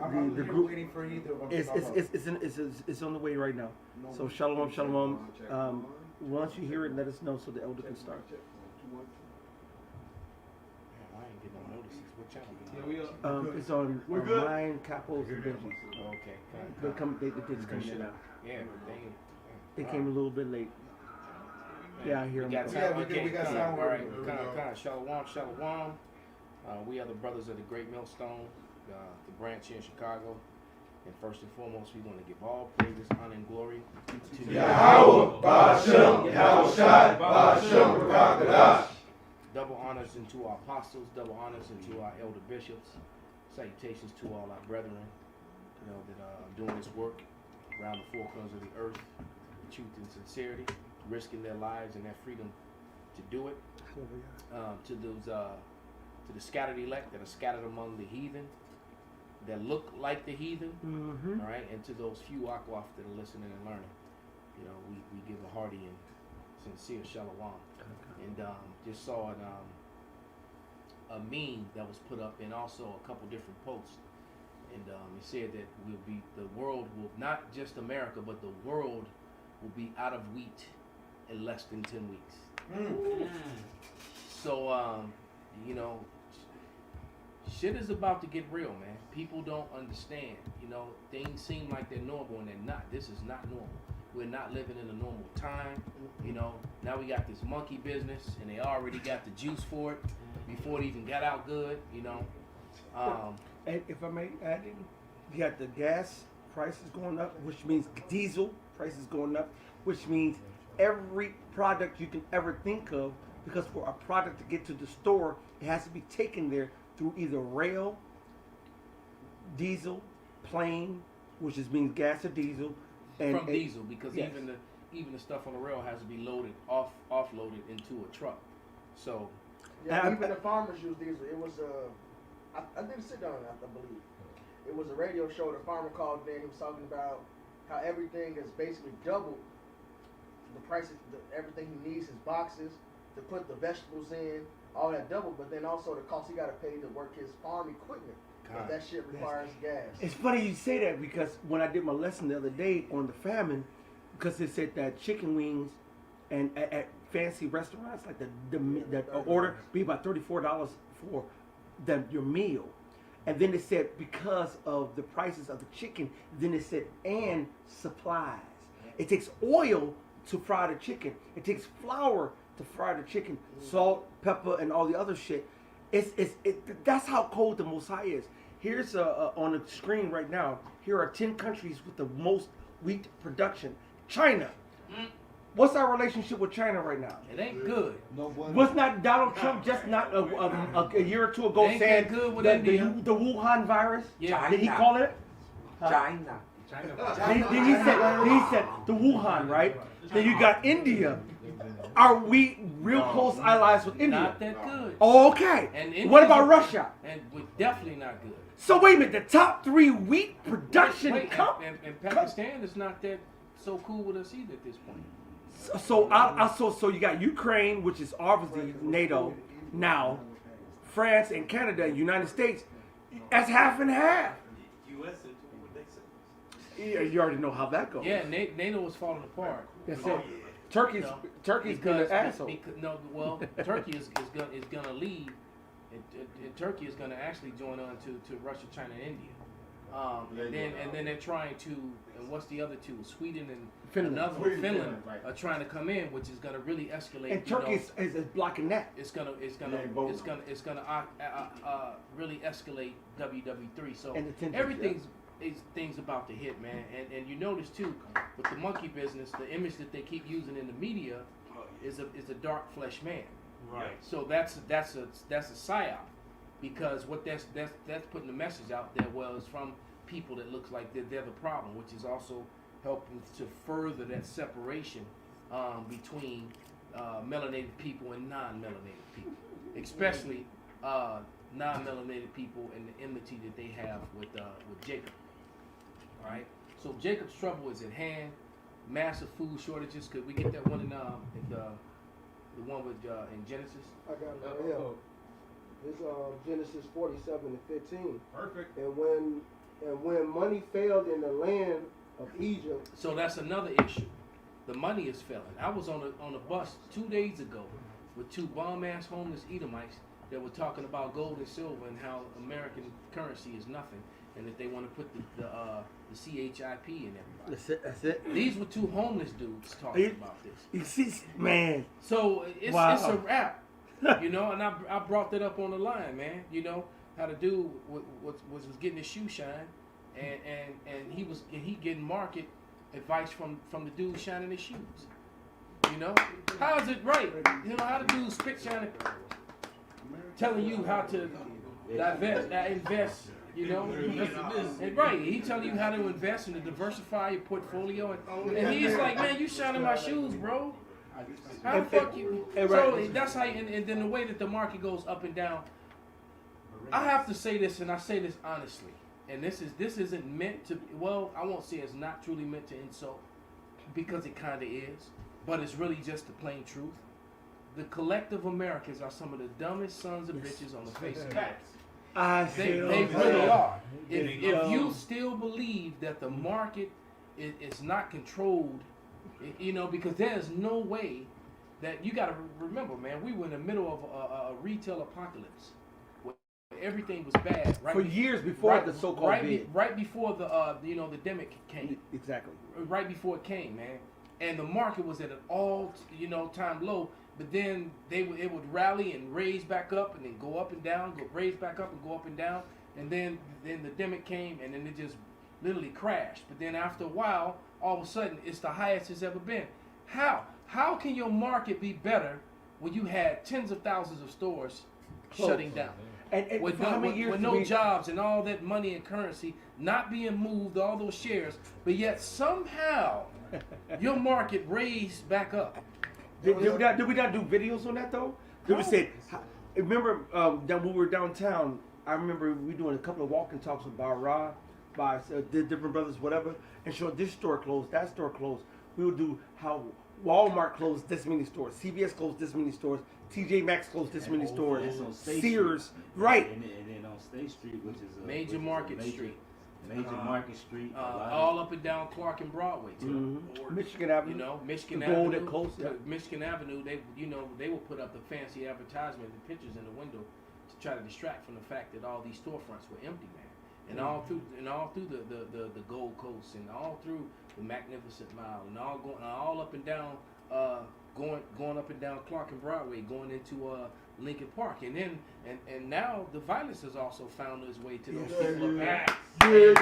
The group waiting for either of them. It's on the way right now. So shalom, shalom. Once you hear it, let us know so the elder can start. I ain't getting no notices. What channel? It's on Mind, Capos, and Benji's. Okay. They just come in now. Yeah, They came a little bit late. Yeah, I hear we them. got time. Okay, We got sound. All right, shalom, shalom. We are the brothers of the Great Millstone, the branch here in Chicago. And first and foremost, we want to give all praises, honor, and glory to Yahweh, Ba'ashem, Yahweh Shai, Ba'ashem, Rakadash. Double honors into our apostles, double honors into our elder bishops. Salutations to all our brethren, that are doing this work around the four corners of the earth, with truth and sincerity, risking their lives and their freedom to do it. To the scattered elect that are scattered among the heathen, that look like the heathen, all right, and to those few akwaf that are listening and learning, we give a hearty and sincere shalom. And just saw a meme that was put up, and also a couple different posts, and it said that the world will, not just America, but the world will be out of wheat in less than 10 weeks. So shit is about to get real, man. People don't understand. Things seem like they're normal and they're not. This is not normal. We're not living in a normal time. Now we got this monkey business, and they already got the juice for it before it even got out good. And if I may add in, you got the gas prices going up, which means diesel prices going up, which means every product you can ever think of, because for a product to get to the store, it has to be taken there through either rail, diesel, plane, which is means gas or diesel, from diesel, because yes. even the stuff on the rail has to be offloaded into a truck. So even the farmers use diesel. It was I did sit down, I believe. It was a radio show. The farmer called in. He was talking about how everything is basically doubled. The prices, everything he needs, his boxes to put the vegetables in, all that doubled. But then also the cost he got to pay to work his farm equipment. But that shit requires gas. It's funny you say that, because when I did my lesson the other day on the famine, because it said that chicken wings and at fancy restaurants like that order be about $34 for your meal, and then it said because of the prices of the chicken, then it said and supplies. It takes oil to fry the chicken. It takes flour to fry the chicken, salt, pepper, and all the other shit. That's how cold the Most High is. Here's on the screen right now. Here are 10 countries with the most wheat production. China. What's our relationship with China right now? It ain't good. Was not Donald Trump just not a year or two ago saying good with that the India. Wuhan virus? Yeah. Did he call it? China. Then he said the Wuhan, right? Then you got India. Are we real close allies with India? Not that good. Oh, okay. And what about Russia? And we're definitely not good. So wait a minute, the top 3 wheat production and Pakistan is not that so cool with us either at this point. So you got Ukraine, which is obviously NATO now, France and Canada, United States. That's half and half. U.S. Yeah, you already know how that goes. Yeah, NATO was falling apart. That's it. Turkey's been an asshole. Turkey is gonna leave, and Turkey is gonna actually join on to Russia, China, and India. And then they're trying to, and what's the other two? Sweden and Finland are trying to come in, which is gonna really escalate. And Turkey is blocking that. It's gonna really escalate WW3. So things about to hit, man. And you notice too, with the monkey business, the image that they keep using in the media is a dark flesh man. Right. So that's a psyop, because what that's putting the message out there was from people that looks like they're the problem, which is also helping to further that separation between melanated people and non-melanated people, especially non-melanated people and the enmity that they have with Jacob. All right. So Jacob's trouble is at hand. Massive food shortages. Could we get that one in the one with in Genesis? I got it right here. It's Genesis 47 and 15. Perfect. And when And when money failed in the land of Egypt, So that's another issue. The money is failing. I was on a bus 2 days ago with two bomb ass homeless Edomites that were talking about gold and silver and how American currency is nothing, and that they want to put the CHIP in everybody. That's it. That's it. These were two homeless dudes talking about this. You see, man. So it's Wow. it's a wrap, you know. And I brought that up on the line, man. You know how the dude was getting his shoe shine, and he getting market advice from the dude shining his shoes. You know, how is it right? You know how the dude spit shining, telling you how to invest. You know, and right? He telling you how to invest and to diversify your portfolio, and he's like, man, you shining my shoes, bro. How the fuck you? So that's how. And then the way that the market goes up and down. I have to say this, and I say this honestly, and this isn't meant to. Well, I won't say it's not truly meant to insult, because it kind of is, but it's really just the plain truth. The collective Americans are some of the dumbest sons of bitches on the face of the earth. They really are. If you still believe that the market is not controlled, you know, because there's no way that you got to remember, man, we were in the middle of a retail apocalypse. Everything was bad For years before the so-called bid. Right before the the demic came. Exactly. Right before it came, man, and the market was at an all time low. But then it would rally and raise back up and then go up and down, raise back up and go up and down, and then the demic came and then it just literally crashed. But then after a while, all of a sudden, it's the highest it's ever been. How can your market be better when you had tens of thousands of stores shutting down? And with for how many years with no jobs and all that money and currency not being moved, all those shares, but yet somehow your market raised back up. Did we not do videos on that though? Did we say? Remember that when we were downtown? I remember we doing a couple of walking talks with Ra, by the different brothers, whatever, and showing this store closed, that store closed. We would do how Walmart closed this many stores, CVS closed this many stores, TJ Maxx closed this many stores, Sears, right? And then on State Street, which is a Major Market Street. Major Market Street. All up and down Clark and Broadway too. Mm-hmm. Michigan Avenue. You know, Michigan the Avenue. Golden Coast, yeah. Michigan Avenue. They will put up the fancy advertisement and pictures in the window to try to distract from the fact that all these storefronts were empty, man. And all through the Gold Coast and all through the Magnificent Mile and all up and down going up and down Clark and Broadway, going into Lincoln Park, and then and now the violence has also found its way to those people up there.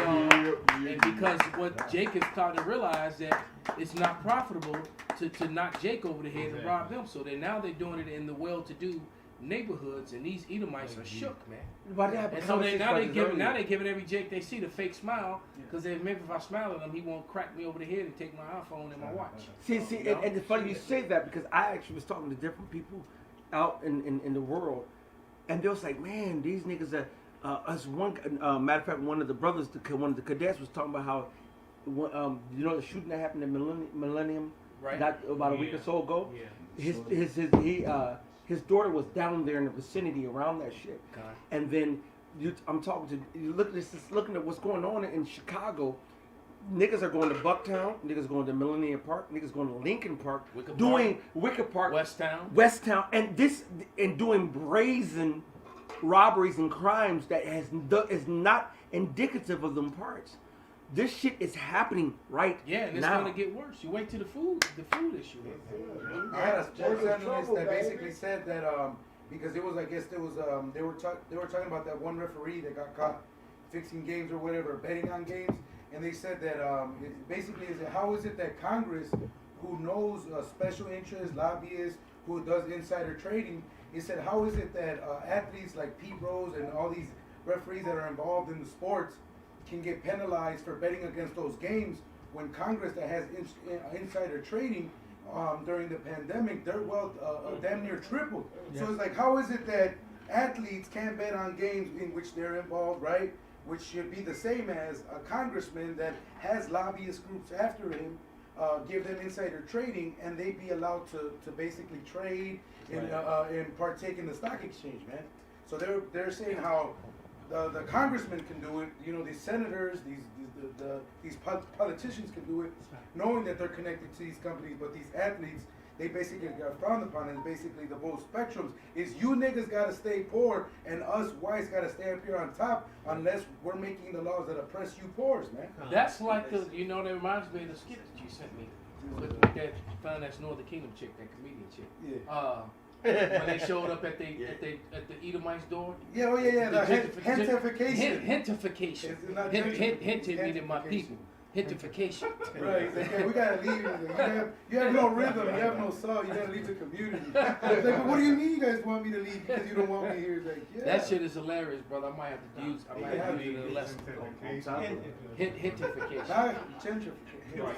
And because what Jake is starting to realize that it's not profitable to knock Jake over the head and rob them, so now they're doing it in the well-to-do neighborhoods, and these Edomites are shook, man. And so now they giving every Jake they see the fake smile, because maybe if I smile at him, he won't crack me over the head and take my iPhone and my watch. See, and it's funny you say that, because I actually was talking to different people out in the world, and they was like, man, these niggas are. As one matter of fact, one of the brothers, one of the cadets, was talking about how, the shooting that happened in Millennium, right? Not about a week or so ago. Yeah. His daughter was down there in the vicinity around that shit, and then I'm talking to you. Looking at what's going on in Chicago. Niggas are going to Bucktown. Niggas going to Millennium Park. Niggas going to Lincoln Park. Wicker Park, Westtown, and doing brazen robberies and crimes that is not indicative of them parts. This shit is happening right now. Yeah, and it's going to get worse. You wait till the food issue. I had a sports analyst that basically said that because it was, I guess there was they were talking about that one referee that got caught fixing games or whatever, betting on games, and they said that how is it that Congress, who knows special interests, lobbyists, who does insider trading, he said, how is it that athletes like Pete Rose and all these referees that are involved in the sports can get penalized for betting against those games when Congress, that has insider trading during the pandemic, their wealth damn near tripled. Yeah. So it's like, how is it that athletes can't bet on games in which they're involved, right? Which should be the same as a congressman that has lobbyist groups after him, give them insider trading, and they be allowed to basically trade and partake in the stock exchange, man. So they're saying how the congressmen can do it. You know, these senators, these politicians can do it, knowing that they're connected to these companies. But these athletes, they basically got frowned upon. And basically, the both spectrums is you niggas gotta stay poor, and us whites gotta stay up here on top, unless we're making the laws that oppress you poors, man. That's like the, you know, that reminds me of the skit that you sent me with that finance Northern Kingdom chick, that comedian chick. Yeah. When they showed up at the Edomites' door. Yeah, oh yeah, the Hentification. It's not Hinted me to my people. Hentification. Right, it's like, yeah, we gotta leave. You have no rhythm, you have no soul, you gotta leave the community. It's like, but what do you mean you guys want me to leave because you don't want me here? It's like, yeah. That shit is hilarious, brother. I might have to use it in a lesson. Hentification. Gentrification. Right,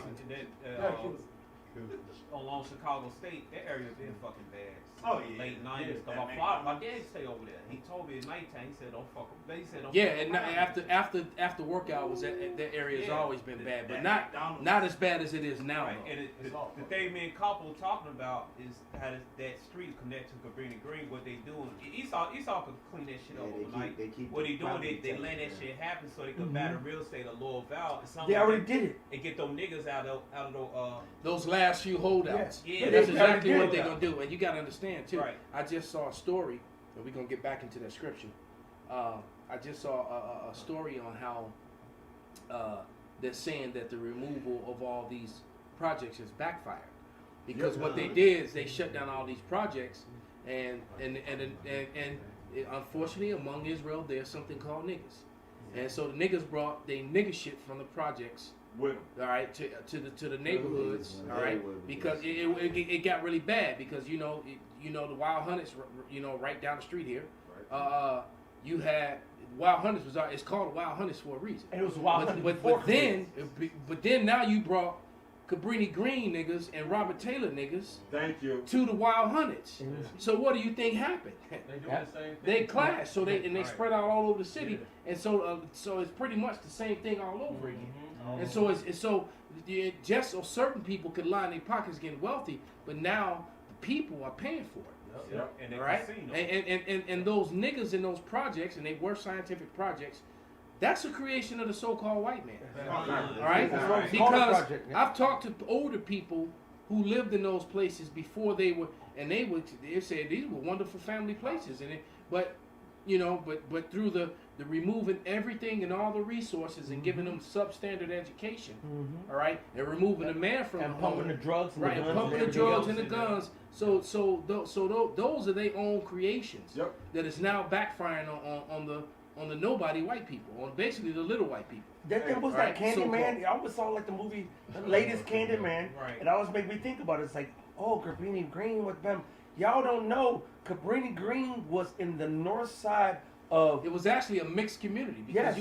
along Chicago State, that area been fucking bad. Oh, yeah. Late 90s. Yeah, Cause my dad stay over there. He told me at nighttime, he said, don't fuck with. He said, don't Yeah, fuck and after work hours, that area has always been bad, but not as bad as it is now. Right. And the thing me and Couple were talking about is how that street connects to Cabrini Green. What they doing? Esau could clean that shit up overnight. What they doing? They let that shit happen so they could battle real estate of Lower Val. They already did it. And get those niggas out of Those last few holdouts. Yeah. That's They exactly did what it. they're gonna do, and you gotta understand too. Right. I just saw a story, and we're gonna get back into that scripture. I just saw a story on how they're saying that the removal of all these projects has backfired, because what they did is they shut down all these projects, and unfortunately among Israel there's something called niggas, and so the niggas brought they nigga shit from the projects. With All right, to the neighborhoods, all right, because it got really bad because you know the Wild Hunters, you know, right down the street here, you had Wild Hunters it's called Wild Hunters for a reason. And it was Wild Hunters before but then now you brought Cabrini Green niggas and Robert Taylor niggas Thank you. to the Wild Hunters. So what do you think happened? They doing the same thing. They clashed, so they Right. spread out all over the city, and so it's pretty much the same thing all over again. And so just so certain people could line their pockets getting wealthy, but now the people are paying for it. Yep. And they All right, casino. and those niggas in those projects, and they were scientific projects. That's a creation of the so-called white man. All right, That's what it's called, a because project, yeah. I've talked to older people who lived in those places before they said these were wonderful family places, but through the removing everything and all the resources and giving them substandard education, all right, and removing the man from And the pumping home, the drugs and right, the and guns pumping the everything drugs else. and the guns. So those are their own creations. Yep. That is now backfiring on the nobody white people, on basically the little white people. That was Right, that so-called. Candyman. I always saw like the movie, the latest Candyman, Right. and always make me think about it. It's like, oh, Cabrini Green with them. Y'all don't know, Cabrini Green was in the north side of. It was actually a mixed community because Yes.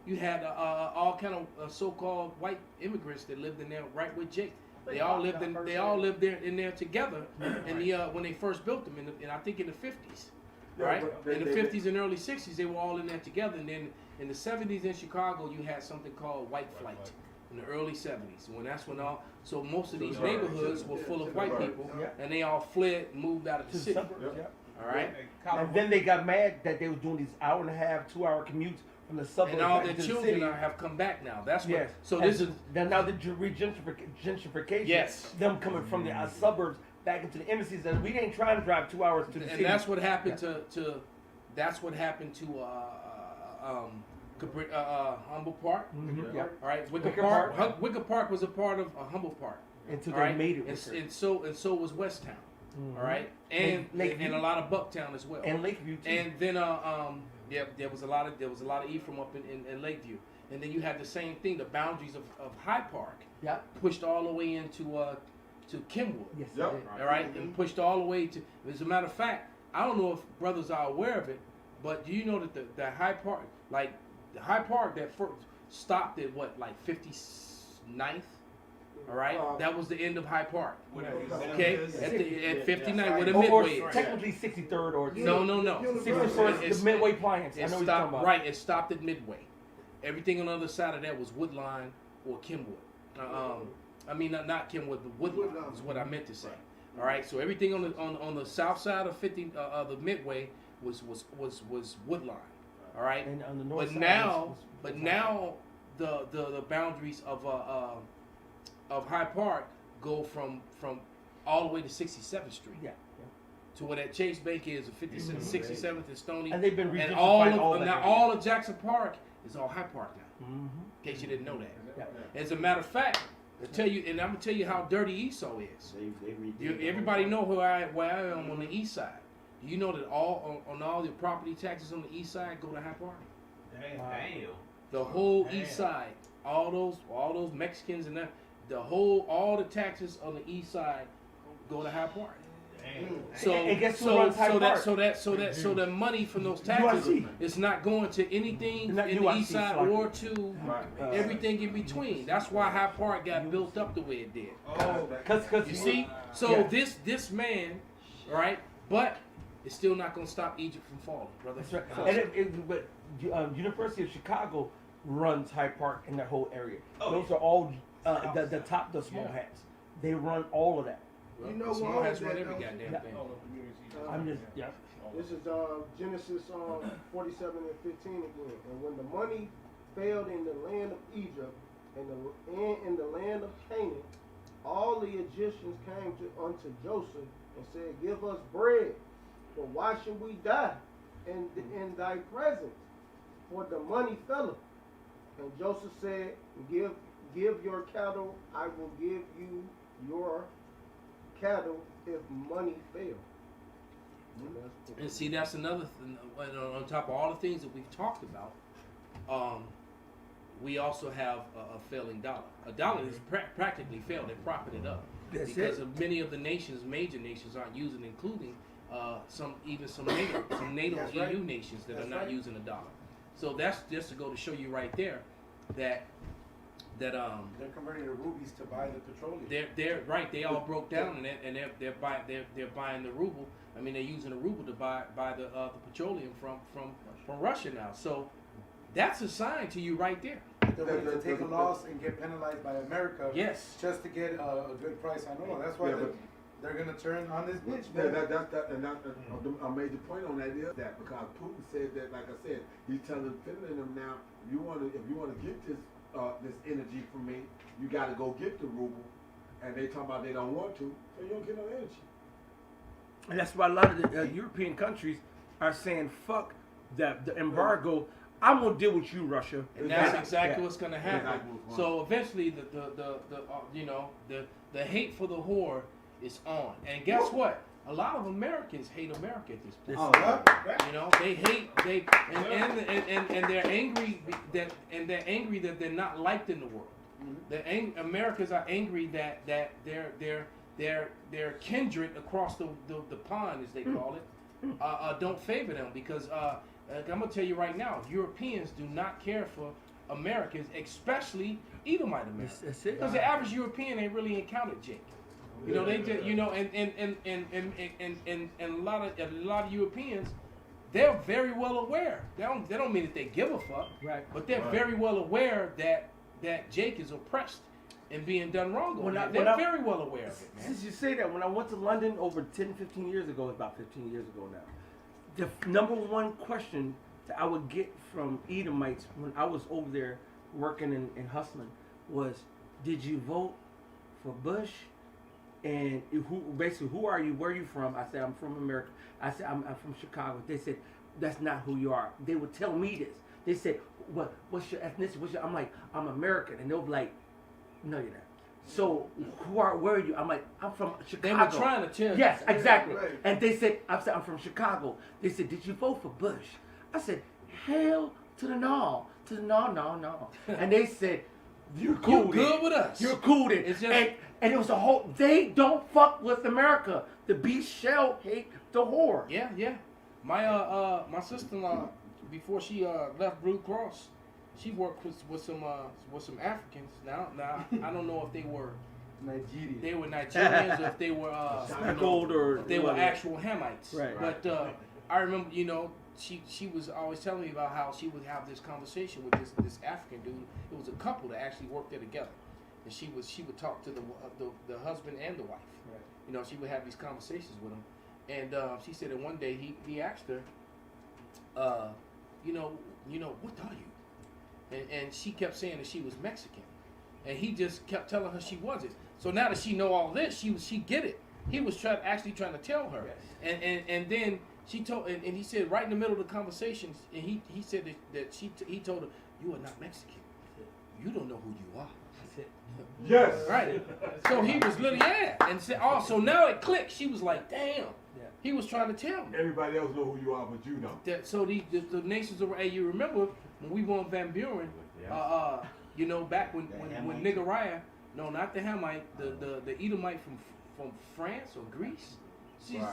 you had all kind of so-called white immigrants that lived in there right with Jake. They all lived there in there together in the when they first built them in I think in the 50s. Right? In the 50s and early 60s, they were all in there together. And then in the 70s in Chicago, you had something called white flight in the early 70s. So most of these neighborhoods were full of white people, and they all fled and moved out of the To the city. suburbs, yeah. All right? And then they got mad that they were doing these 1.5, 2-hour commutes from the suburbs And all back their to the children city. have come back now. That's what. Yes. So And this is now the gentrification. Yes. Them coming from the suburbs back into the inner cities, and we ain't trying to drive 2 hours to the and city. that's what happened to that's what happened to Humboldt Park. Yeah. All right, Wicker Wicker Park. Park. Wicker Park was a part of Humboldt Park. Until All they right, made it. and so was Westtown. All right, And Lakeview. and a lot of Bucktown as well. And Lakeview too. And then there was a lot of Ephraim up in Lakeview. And then you had the same thing. The boundaries of Hyde Park yeah. pushed all the way into to Kenwood. Yes. Yep. it did. All right, and pushed all the way to. As a matter of fact, I don't know if brothers are aware of it, but do you know that the Hyde Park, like the Hyde Park, that first stopped at what, like 59th? All right, that was the end of Hyde Park. Okay, at 59 where the Or midway is. technically 63rd or No. 61st, the Midway Plants. I It know what you're talking stopped about. right. It stopped at Midway. Everything on the other side of that was Woodline or Kenwood. I mean not Kenwood, but Woodline is what I meant to say. All right. So everything on the south side of the Midway was Woodline. All right. And on the north But side now, was now the boundaries of High Park go from all the way to 67th Street. Yeah. To where that Chase Bank is, 67th and Stony. And they've been And regentrified all of that now area. all of Jackson Park is all High Park now. Mhm. In case you didn't know that. Yeah. As a matter of fact, I'm gonna tell you how dirty Esau is. They redid Everybody know where I am on the east side. Do you know that on all the property taxes on the east side go to High Park? Damn. The whole Damn. east side, all those Mexicans and that, all the taxes on the east side go to High Park. Damn. So And guess who runs Hyde Park? so the money from those taxes UIC. is not going to anything Not in the UIC, east side sorry. or to everything in between. That's why High Park got built up the way it did. Oh, Cause You see, so Yeah. this man, right? But it's still not going to stop Egypt from falling, brother. That's right. And but University of Chicago runs Hyde Park in that whole area. Oh, Those are all the top, the small hats. They run all of that. Well, You know the small what? hats run That, every though? goddamn Yeah. thing. I'm just yeah. This is Genesis 47 and 15 again. And when the money failed in the land of Egypt and in the land of Canaan, all the Egyptians came unto Joseph and said, "Give us bread, for why should we die in thy presence? For the money faileth." And Joseph said, "Give your cattle, I will give you your cattle if money fail." And see, that's another thing. On top of all the things that we've talked about, we also have a failing dollar. A dollar is practically failed. They profited up That's because it. of many of the major nations aren't using, including some NATO That's EU right. nations that That's are not right. using a dollar. So that's just to go to show you right there that They're converting the rubies to buy the petroleum. they're right. They all broke down and they're buying the ruble. I mean, they're using the ruble to buy the petroleum from Russia now. So that's a sign to you right there. They're willing to take a loss and get penalized by America. Yes. Just to get a good price on oil. That's why Yeah, but- they're gonna turn on this bitch, Yeah, man. a major point on that is that because Putin said that, like I said, he's telling Finland them now, if you wanna get this energy from me, you gotta go get the ruble, and they talking about they don't want to, so you don't get no energy. And that's why a lot of the European countries are saying, "Fuck the embargo. I'm gonna deal with you, Russia." And that's Yeah. exactly Yeah. what's going to happen. Exactly. So eventually, the hate for the whore is on. And guess what? A lot of Americans hate America at this point. Oh, yeah. You know, they hate and they're angry that they're not liked in the world. Americans are angry that their kindred across the pond, as they call it, don't favor them because I'm gonna tell you right now, Europeans do not care for Americans, especially Edomite Americans, That's it. because the average European ain't really encountered Jake. You know, they just, you know, and a lot of Europeans, they're very well aware. They don't mean that they give a fuck, Right. but they're very well aware that Jake is oppressed and being done wrong. When I- They're when I- very well aware of it, man. Since you say that, when I went to London over 10, 15 years ago, about 15 years ago now, the number one question that I would get from Edomites when I was over there working and hustling was, "Did you vote for Bush? And who are you? Where are you from?" I said, "I'm from America." I said, I'm from Chicago." They said, "That's not who you are." They would tell me this. They said, "What's your ethnicity? I'm like, "I'm American," and they'll be like, "No, you're not." So where are you? I'm like, "I'm from Chicago." They were trying to tell you. Yes, exactly. Right. And they said, I said, "I'm from Chicago." They said, "Did you vote for Bush?" I said, "Hell to the no, no." And they said, "You're cool. You good then. with us. You're cool." Then. It's just- and it was a whole. They don't fuck with America. The beast shall hate the whore. Yeah. My sister-in-law, before she left Blue Cross, she worked with some Africans. Now I don't know if they were Nigerians or if they were Speckled or if they were whatever. actual Hamites. Right. But I remember, she was always telling me about how she would have this conversation with this African dude. It was a couple that actually worked there together, and she would talk to the husband and the wife. Right. You know, she would have these conversations with him, and she said that one day he asked her, what are you? And she kept saying that she was Mexican, and he just kept telling her she wasn't. So now that she know all this, she get it. He was actually trying to tell her, and then she told, and he said right in the middle of the conversation, and he said that he told her, "You are not Mexican. You don't know who you are." That's it. Yes. Right. So he was literally and said, "Oh, so now it clicked." She was like, "Damn." He was trying to tell me. Everybody else know who you are, but you know. So the nations of, hey, you remember when we won Van Buren, back when Nigaraya, no, not the Hamite, the Edomite from France or Greece.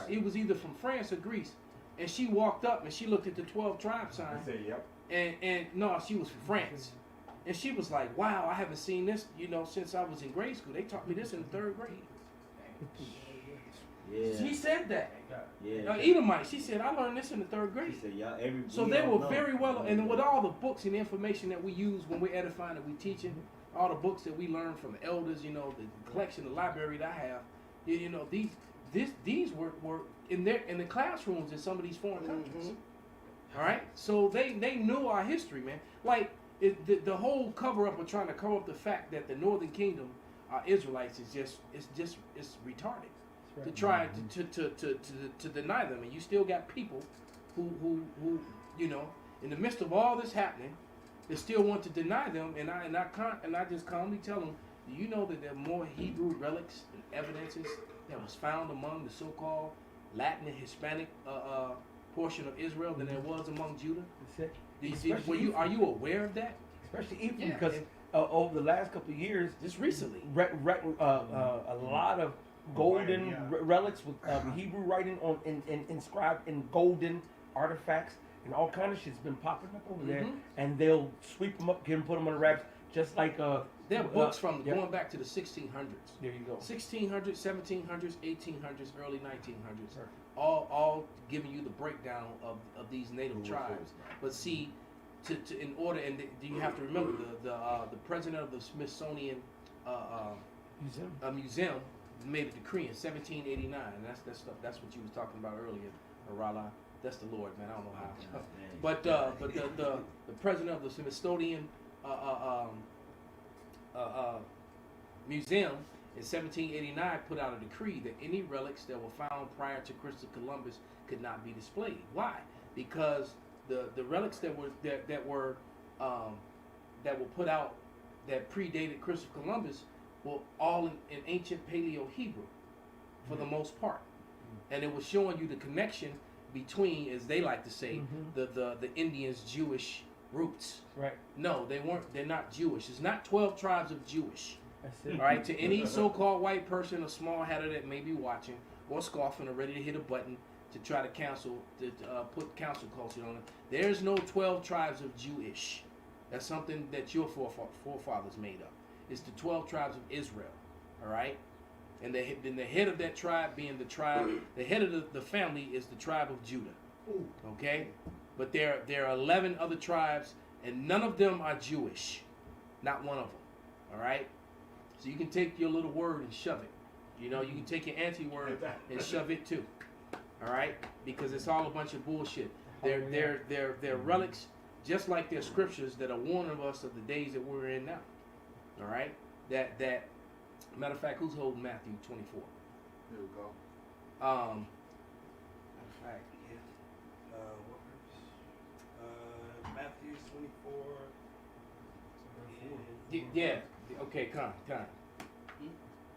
It was either from France or Greece. And she walked up and she looked at the 12 tribe sign. I say, yep. And no, she was from France. And she was like, wow, I haven't seen this, since I was in grade school. They taught me this in the 3rd grade. Yeah. She said that. Yeah. Edomite, she said, I learned this in the 3rd grade. She said, So they were very well, and with all the books and information that we use when we're edifying and we teaching, all the books that we learn from the elders, the collection, the library that I have, these were in the classrooms in some of these foreign countries. All right, so they knew our history, man. Like the whole cover up of trying to cover up the fact that the Northern Kingdom are Israelites is it's retarded. To try to deny them, and you still got people who in the midst of all this happening, they still want to deny them, and I just calmly tell them, do you know that there are more Hebrew relics and evidences that was found among the so-called Latin and Hispanic portion of Israel than there was among Judah? That's it. Are you aware of that? Especially Ephraim, because over the last couple of years, just recently, a lot of golden relics with Hebrew writing inscribed in golden artifacts and all kind of shit's been popping up over there, and they'll sweep them up, put them on the wraps, just like there are books from going back to the 1600s. There you go. 1600s, 1700s, 1800s, early 1900s, all giving you the breakdown of these native tribes. But see, in order, and you have to remember the president of the Smithsonian museum made a decree in 1789, and that's what you was talking about earlier, Arala. That's the Lord, man. I don't know how. But the president of the Smithsonian museum in 1789 put out a decree that any relics that were found prior to Christopher Columbus could not be displayed. Why? Because the relics that were put out that predated Christopher Columbus were all in ancient Paleo Hebrew, for the most part, and it was showing you the connection between, as they like to say, the Indians' Jewish roots. Right. No, they weren't. They're not Jewish. It's not 12 tribes of Jewish. That's it. All right. To any so-called white person or small-headed that may be watching or scoffing or ready to hit a button to try to put cancel culture on it, there's no 12 tribes of Jewish. That's something that your forefathers made up. It's the 12 tribes of Israel. All right. And then the head of that tribe being the head of the family is the tribe of Judah. Okay? But there are 11 other tribes, and none of them are Jewish. Not one of them. All right? So you can take your little word and shove it. You can take your anti-word and shove it too. All right? Because it's all a bunch of bullshit. They're relics, just like they're scriptures that are warning us of the days that we're in now. All right? That matter of fact, who's holding Matthew 24? There we go. Matter of fact, What verse? Matthew 24. yeah. Okay, come.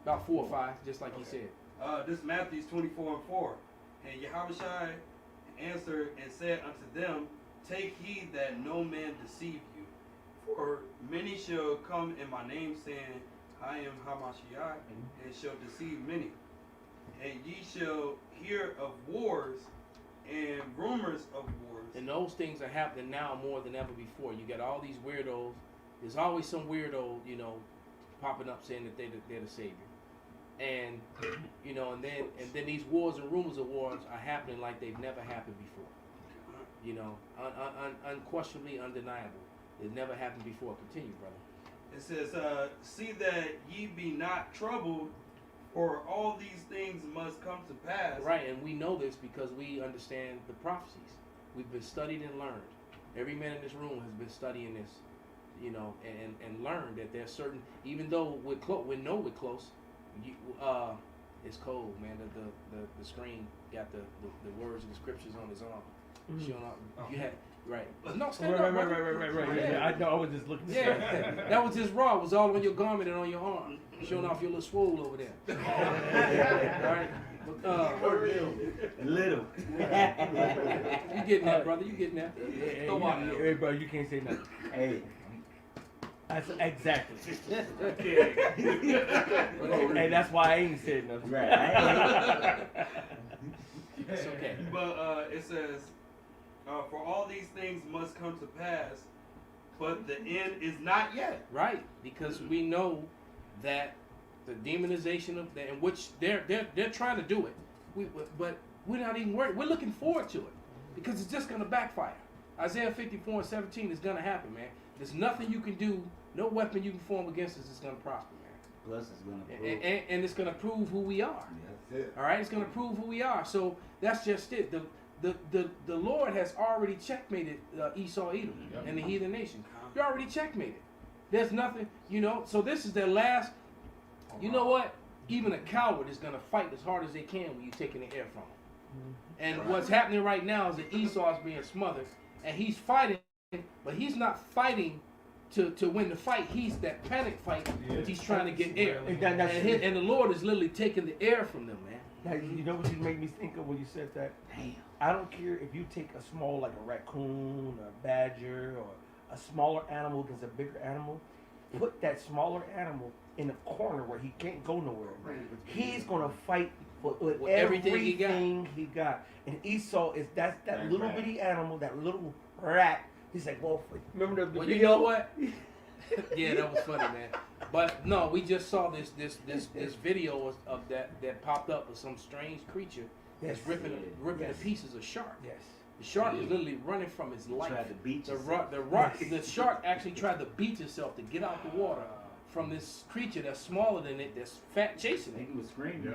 About 4 or 5, just like he said. This Matthew 24:4. And Yahushua answered and said unto them, take heed that no man deceive you. For many shall come in my name, saying, I am Hamashiach, and shall deceive many. And ye shall hear of wars and rumors of wars. And those things are happening now more than ever before. You got all these weirdos. There's always some weirdo, popping up saying that they're the savior. And and then these wars and rumors of wars are happening like they've never happened before. Unquestionably undeniable. It never happened before. Continue, brother. It says, see that ye be not troubled, for all these things must come to pass. Right, and we know this because we understand the prophecies. We've been studied and learned. every man in this room has been studying this, you know, and learned that there's certain, even though we're close, we know we're close. It's cold, man. The screen got the words and the scriptures on his arm. Showing up. You had right. No, stand up, brother. Right. Yeah. Yeah, I know. I was just looking. Yeah, that was his raw. It was all on your garment and on your arm, showing off your little swole over there. All right. Little. You getting that, brother? You getting that? Hey, bro, you can't say nothing. Hey. That's exactly. Hey, that's why I ain't said nothing. Right. It's okay. But it says, for all these things must come to pass, but the end is not yet. Right, because we know that the demonization of in which they're trying to do it. But we're not even worried. We're looking forward to it because it's just going to backfire. Isaiah 54:17 is going to happen, man. There's nothing you can do, no weapon you can form against us is going to prosper, man. Plus, it's gonna prove. And it's going to prove who we are. That's it. All right, it's going to prove who we are. So that's just it. The Lord has already checkmated Esau, Edom, and the heathen nation. He already checkmated. There's nothing, you know. So this is their last. You know what? Even a coward is going to fight as hard as they can when you're taking the air from them. And what's happening right now is that Esau is being smothered, and he's fighting, but he's not fighting to win the fight. He's that panic fight. He's trying to get air, and the Lord is literally taking the air from them, man. Now, you know what you made me think of when you said that? Damn. I don't care if you take a small, like a raccoon or a badger or a smaller animal against a bigger animal, put that smaller animal in a corner where he can't go nowhere. He's gonna fight with everything he got. And Esau is that little bitty animal, that little rat. He's like, well, remember the Well, video? you know what? Yeah, that was funny, man. But no, we just saw this video of that popped up of some strange creature that's ripping to pieces a shark. Yes. The shark is literally running from his life. Tried to beat The shark actually tried to beat itself to get out the water from this creature that's smaller than it, that's fat, chasing I think it. he was screaming.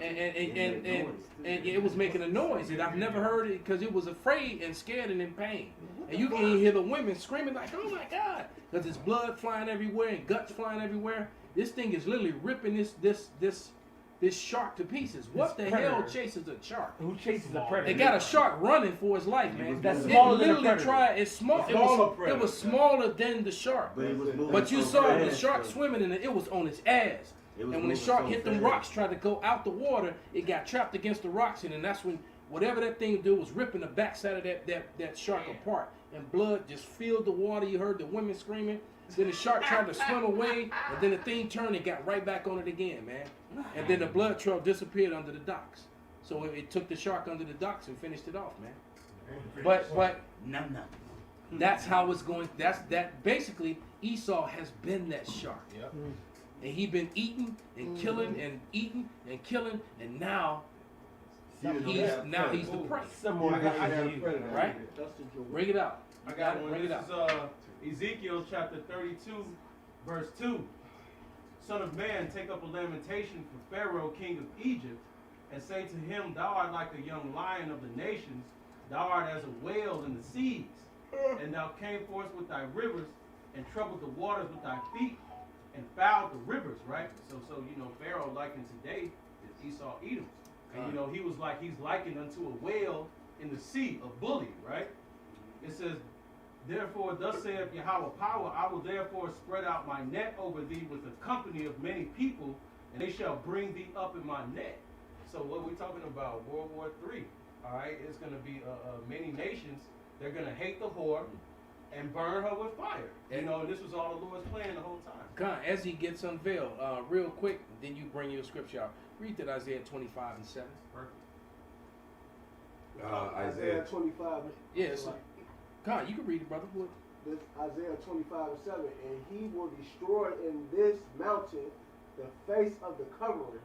And it was making a noise, and I've never heard it because it was afraid and scared and in pain. And you can even hear the women screaming like, "Oh my God!" Because there's blood flying everywhere and guts flying everywhere. This thing is literally ripping this shark to pieces. What the hell chases a shark? Who chases a predator? They got a shark running for his life, man. That's smaller than a literally predator. tried. It's small. It was smaller than the shark. But, it was moving But you so saw the fast, shark though. swimming and it was on its ass. It was And when the moving shark so hit them fast. rocks, tried to go out the water, it got trapped against the rocks, and then that's when whatever that thing do was ripping the backside of that shark apart, and blood just filled the water. You heard the women screaming. Then the shark tried to swim away, and then the thing turned and got right back on it again, man. And then the blood trail disappeared under the docks. So it took the shark under the docks and finished it off, man. But No. that's how it's going. That basically Esau has been that shark. Yep. And he been eating and killing and eating and killing, and now he's the prey. Someone got you. Right? That's the joke. Bring it out. I got one. Bring it This out. is Ezekiel chapter 32, verse 2. Son of man, take up a lamentation for Pharaoh, king of Egypt, and say to him, Thou art like a young lion of the nations, thou art as a whale in the seas. And thou came forth with thy rivers, and troubled the waters with thy feet, and fouled the rivers, right? So Pharaoh likened today is Esau Edom. And he's likened unto a whale in the sea, a bully, right? It says, Therefore, thus saith Yahweh power, I will therefore spread out my net over thee with a company of many people, and they shall bring thee up in my net. So what we're talking about, World War III, all right? It's going to be many nations. They're going to hate the whore and burn her with fire. And this was all the Lord's plan the whole time. Con, as he gets unveiled, real quick, then you bring your scripture out. Read that Isaiah 25 and 7. Isaiah 25. Yes. Con, you can read it, brother. What? This Isaiah 25:7, and he will destroy in this mountain the face of the covering,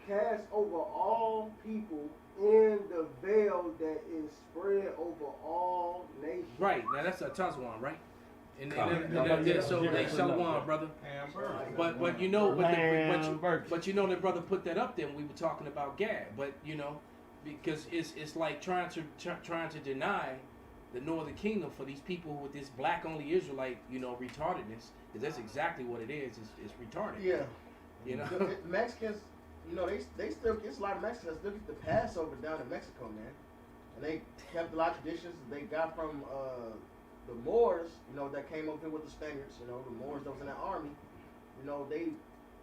cast over all people in the veil that is spread over all nations. Right, now that's a Tazwan, right? And Yeah. so they Shalom, brother. But you know, but you know that brother put that up there when we were talking about Gad. But because it's like trying to deny the Northern Kingdom for these people with this black only Israelite, retardedness, because that's exactly what it is. It's retarded. Yeah. You know. The Mexicans, they still, it's a lot of Mexicans that still get the Passover down in Mexico, man. And they kept a lot of traditions they got from the Moors, that came over here with the Spaniards, the Moors that was in that army. They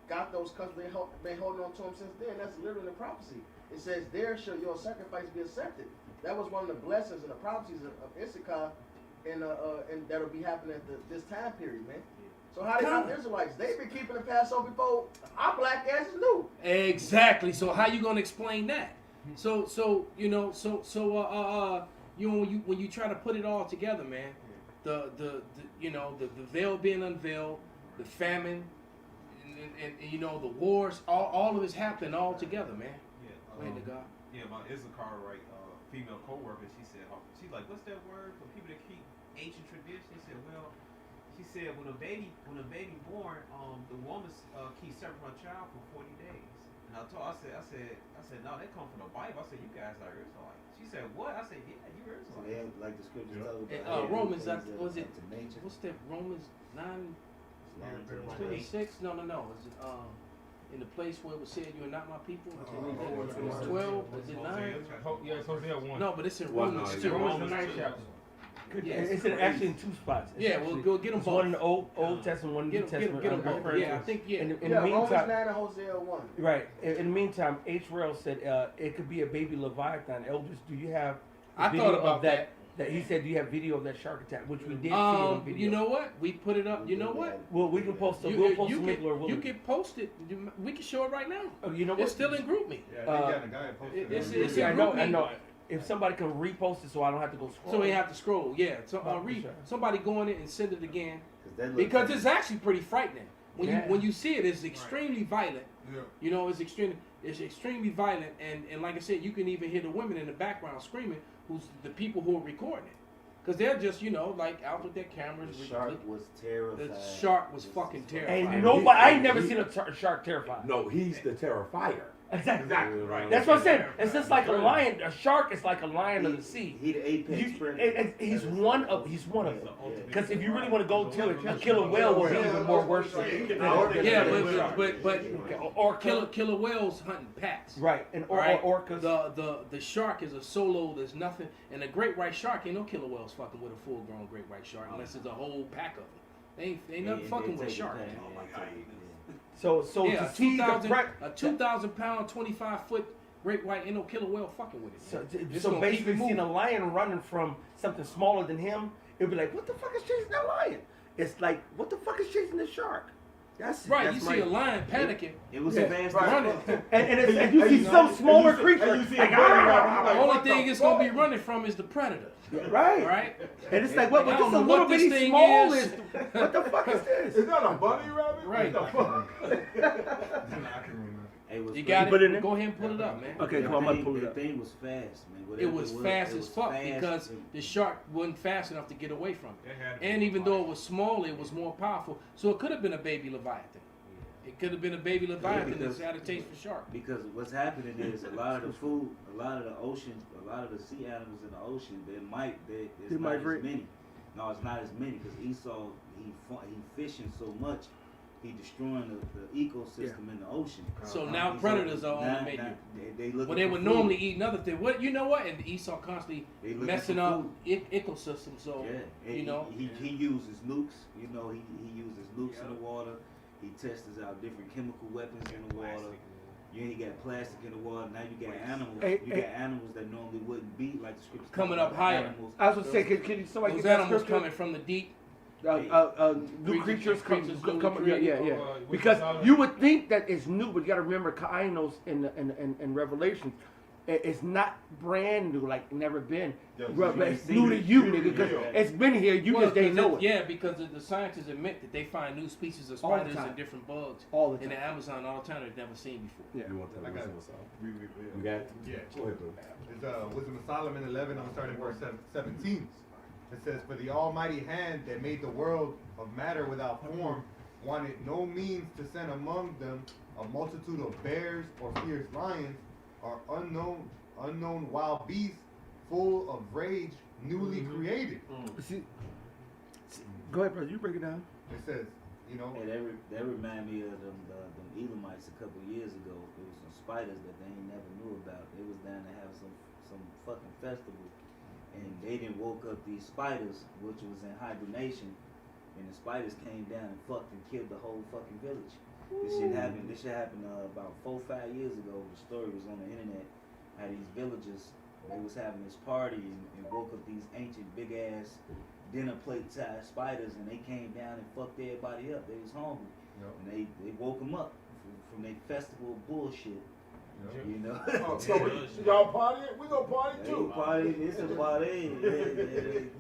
got those customs, been holding on to them since then. That's literally the prophecy. It says, there shall your sacrifice be accepted. That was one of the blessings and the prophecies of Issachar, and that'll be happening at this time period, man. So how they got the Israelites? They've been keeping the Passover before our black asses knew. Exactly. So how you gonna explain that? So when you try to put it all together, man, the veil being unveiled, the famine, and the wars, all of it's happening all together, man. Yeah. Wait to God. Yeah, my Issachar, right? Female coworker. She's like, what's that word for people that keep ancient traditions? She said, well. She said when a baby born, the woman keeps separate from her child for 40 days. And I said, no, that come from the Bible. I said, you guys are Israelites. She said, what? I said, yeah, you Israelites. So they have, like the scriptures tell And, about Romans, was it? what's that? Romans 9:26? No. Is it in the place where it was said, "You are not my people"? 12? Is it 9? Yeah, it's Hosea 1. No, but it's in Romans 2. Romans the 9th chapter. Yes. It's actually in 2 spots. It's Yeah, we'll go get them it's both. one in the Old Testament, one in the New Testament. Get them I'm both. referring Yeah, to. I think, yeah. In the Romans meantime, 9 and Hosea 1. right. In the meantime, H. Rail said it could be a baby Leviathan. Elders, do you have? I video thought about of that. That he said, do you have video of that shark attack? Which we did see on video. You know what? We put it up. You know what? Well, we can post it. You, We'll post you, a link, Lord can, willing. you can post it. We can show it right now. Oh, you know what? It's still in GroupMe. Yeah, they got a guy posted It's Yeah, in I GroupMe. know. If somebody can repost it, so I don't have to go scroll. So we have to scroll. Yeah. So Sure. somebody go in it and send it again, That because it's actually pretty frightening. Yeah. When you see it, it's extremely violent. Yeah. It's extremely violent, and like I said, you can even hear the women in the background screaming, who's the people who are recording it, because they're just like out with their cameras. The shark was terrified. The shark was fucking terrifying. And nobody, I ain't never seen a shark terrified. No, he's the terrifier. Exactly. Right. That's what I'm saying. It's just like a lion. A shark is like a lion of the sea. He the apex predator. He's one of them. Yeah. Because if you really want to go to it, a killer whale will be even more worse than Yeah, but or killer whales hunting packs. right, and Right. orcas. The shark is a solo. There's nothing, and a great white shark ain't no killer whales fucking with a full grown great white shark unless it's a whole pack of them. They ain't nothing fucking with a shark. Man. So Yeah, to see the threat. a 2,000 pound, 25-foot great white ain't no killer whale fucking with it. Man. So gonna keep basically, it seeing moving. a lion running from something smaller than him, it'd be like, what the fuck is chasing that lion? It's like, what the fuck is chasing the shark? That's Right, That's you see a lion panicking. It was Yeah, fast right. running. and you see some smaller creature. Like, The only thing it's gonna be running from is the predator. right. Right? And it's like, what? I But don't this a know little what this bitty thing small is. What the fuck is this? Is that a bunny rabbit? Right. What the fuck? It was You got put it. it in there? Go ahead and pull it up, man. Okay, come on, I'm gonna pull it up. The thing was fast, man. It Whatever was fast it as was fuck fast. because the shark wasn't fast enough to get away from it. They had And even though it was smaller, it was more powerful. So it could have been a baby Leviathan. It could have been a baby Leviathan because- that's had a taste for shark. Because what's happening is a lot of the food, a lot of the ocean, a lot of the sea animals in the ocean, They it's not migrate? as many. No, it's not as many because Esau, he fishing so much, he destroying the ecosystem in the ocean. So now He's predators are on now- the menu. now They look. When they would normally eat another thing. What you know what? And Esau constantly messing up ecosystems. So Yeah, and you know. he uses nukes. You know, he uses nukes in the water. He tests out different chemical weapons in the water. You got plastic in the water. Now you got animals. You got animals that normally wouldn't be like the scriptures. Coming talk up about higher. animals. I was gonna say, can you somebody Those get that animals scripture? coming from the deep. New creatures come. New Yeah. Because you would think that it's new, but you got to remember, Kainos in Revelation, it's not brand new, like never been. But it's new to you, nigga, because it's been here. You just didn't know it. Yeah, because the scientists admit that they find new species of All the spiders time. and different bugs All the in the time. Amazon all the time they've never seen before. Yeah. You want that? I got it. You got it? Yeah. Go ahead, bro. It's Wisdom of Solomon 11. I'm starting verse 17. It says, "For the Almighty hand that made the world of matter without form wanted no means to send among them a multitude of bears or fierce lions or unknown wild beasts full of rage, newly created. See, go ahead, brother. You break it down. It says, you know. Hey, that remind me of them Elamites a couple of years ago. There was some spiders that they ain't never knew about. They was down to have some fucking festival, and they didn't woke up these spiders, which was in hibernation, and the spiders came down and fucked and killed the whole fucking village. This shit happened about 4-5 years ago. The story was on the internet. How these villagers, they was having this party and woke up these ancient big ass dinner plate size spiders, and they came down and fucked everybody up. They was hungry, and they woke them up from their festival of bullshit. You know. So y'all party? We gonna party too. It's a party.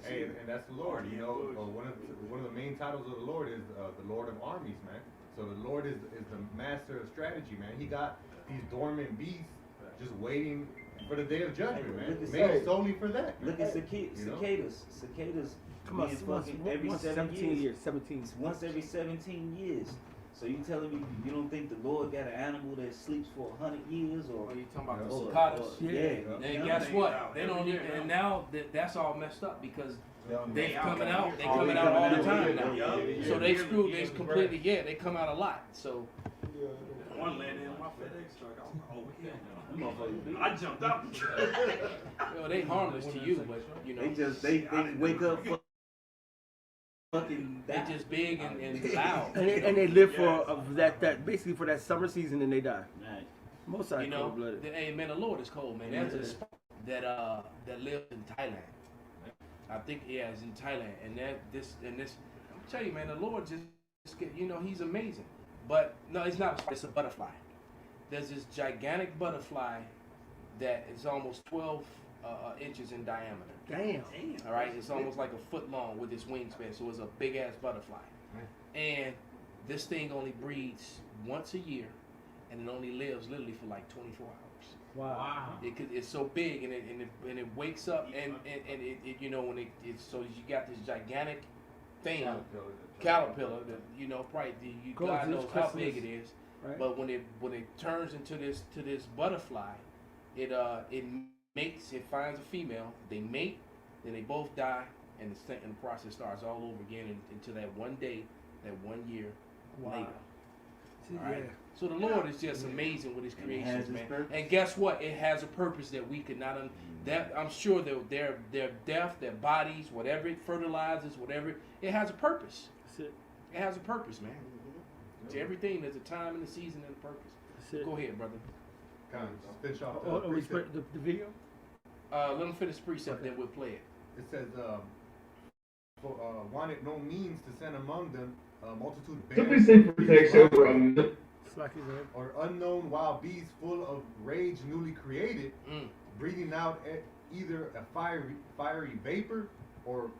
Hey, and that's the Lord. You know, one of the main titles of the Lord is the Lord of Armies, man. So the Lord is the master of strategy, man. He got these dormant beasts just waiting for the day of judgment, man. Made solely for that. Look at cicadas. Cicadas. Come on, every 17 years. 17. Once every 17 years. So you telling me you don't think the Lord got an animal that sleeps for 100 years, or you talking about the cicadas? Yeah. And guess what? They don't even. And now that's all messed up because they coming out. They coming out all the time now. So they screwed. They completely. Yeah, they come out a lot. So. One landed in my FedEx truck. I was like, oh, I jumped out. Well, they harmless to you, but you know. They wake up. They just big and loud. And they live for that basically for that summer season, and they die. Right. Most are cold blooded. Hey man, the Lord is cold, man. There's a spot that lives in Thailand. I think it's in Thailand, and this. I'm telling you, man, the Lord just He's amazing. But no, it's not. It's a butterfly. There's this gigantic butterfly that is almost 12 inches in diameter. Damn. All right, it's almost like a foot long with its wingspan, so it's a big ass butterfly. And this thing only breeds once a year, and it only lives literally for like 24 hours. Wow. It's so big, and it wakes up, and so you got this gigantic thing, caterpillar that probably God knows how big it is. Right. But when it turns into this butterfly, it finds a female, they mate, then they both die, and the process starts all over again until that one day, that 1 year later. All right? So the Lord is just amazing with His creations, man. And guess what? It has a purpose that we could not. That I'm sure their death, their bodies, whatever it fertilizes, whatever it has a purpose. That's it. It has a purpose, man. To everything, there's a time and a season and a purpose. Go ahead, brother. Kind of finish off the video. Let them finish precept, then we'll play it. It says, wanted no means to send among them a multitude of bands or unknown wild beasts full of rage newly created, breathing out either a fiery vapor or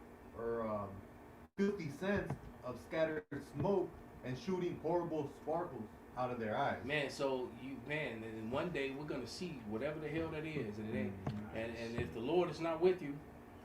filthy scents of scattered smoke and shooting horrible sparkles out of their eyes. Man, so and one day we're gonna see whatever the hell that is, and if the Lord is not with you,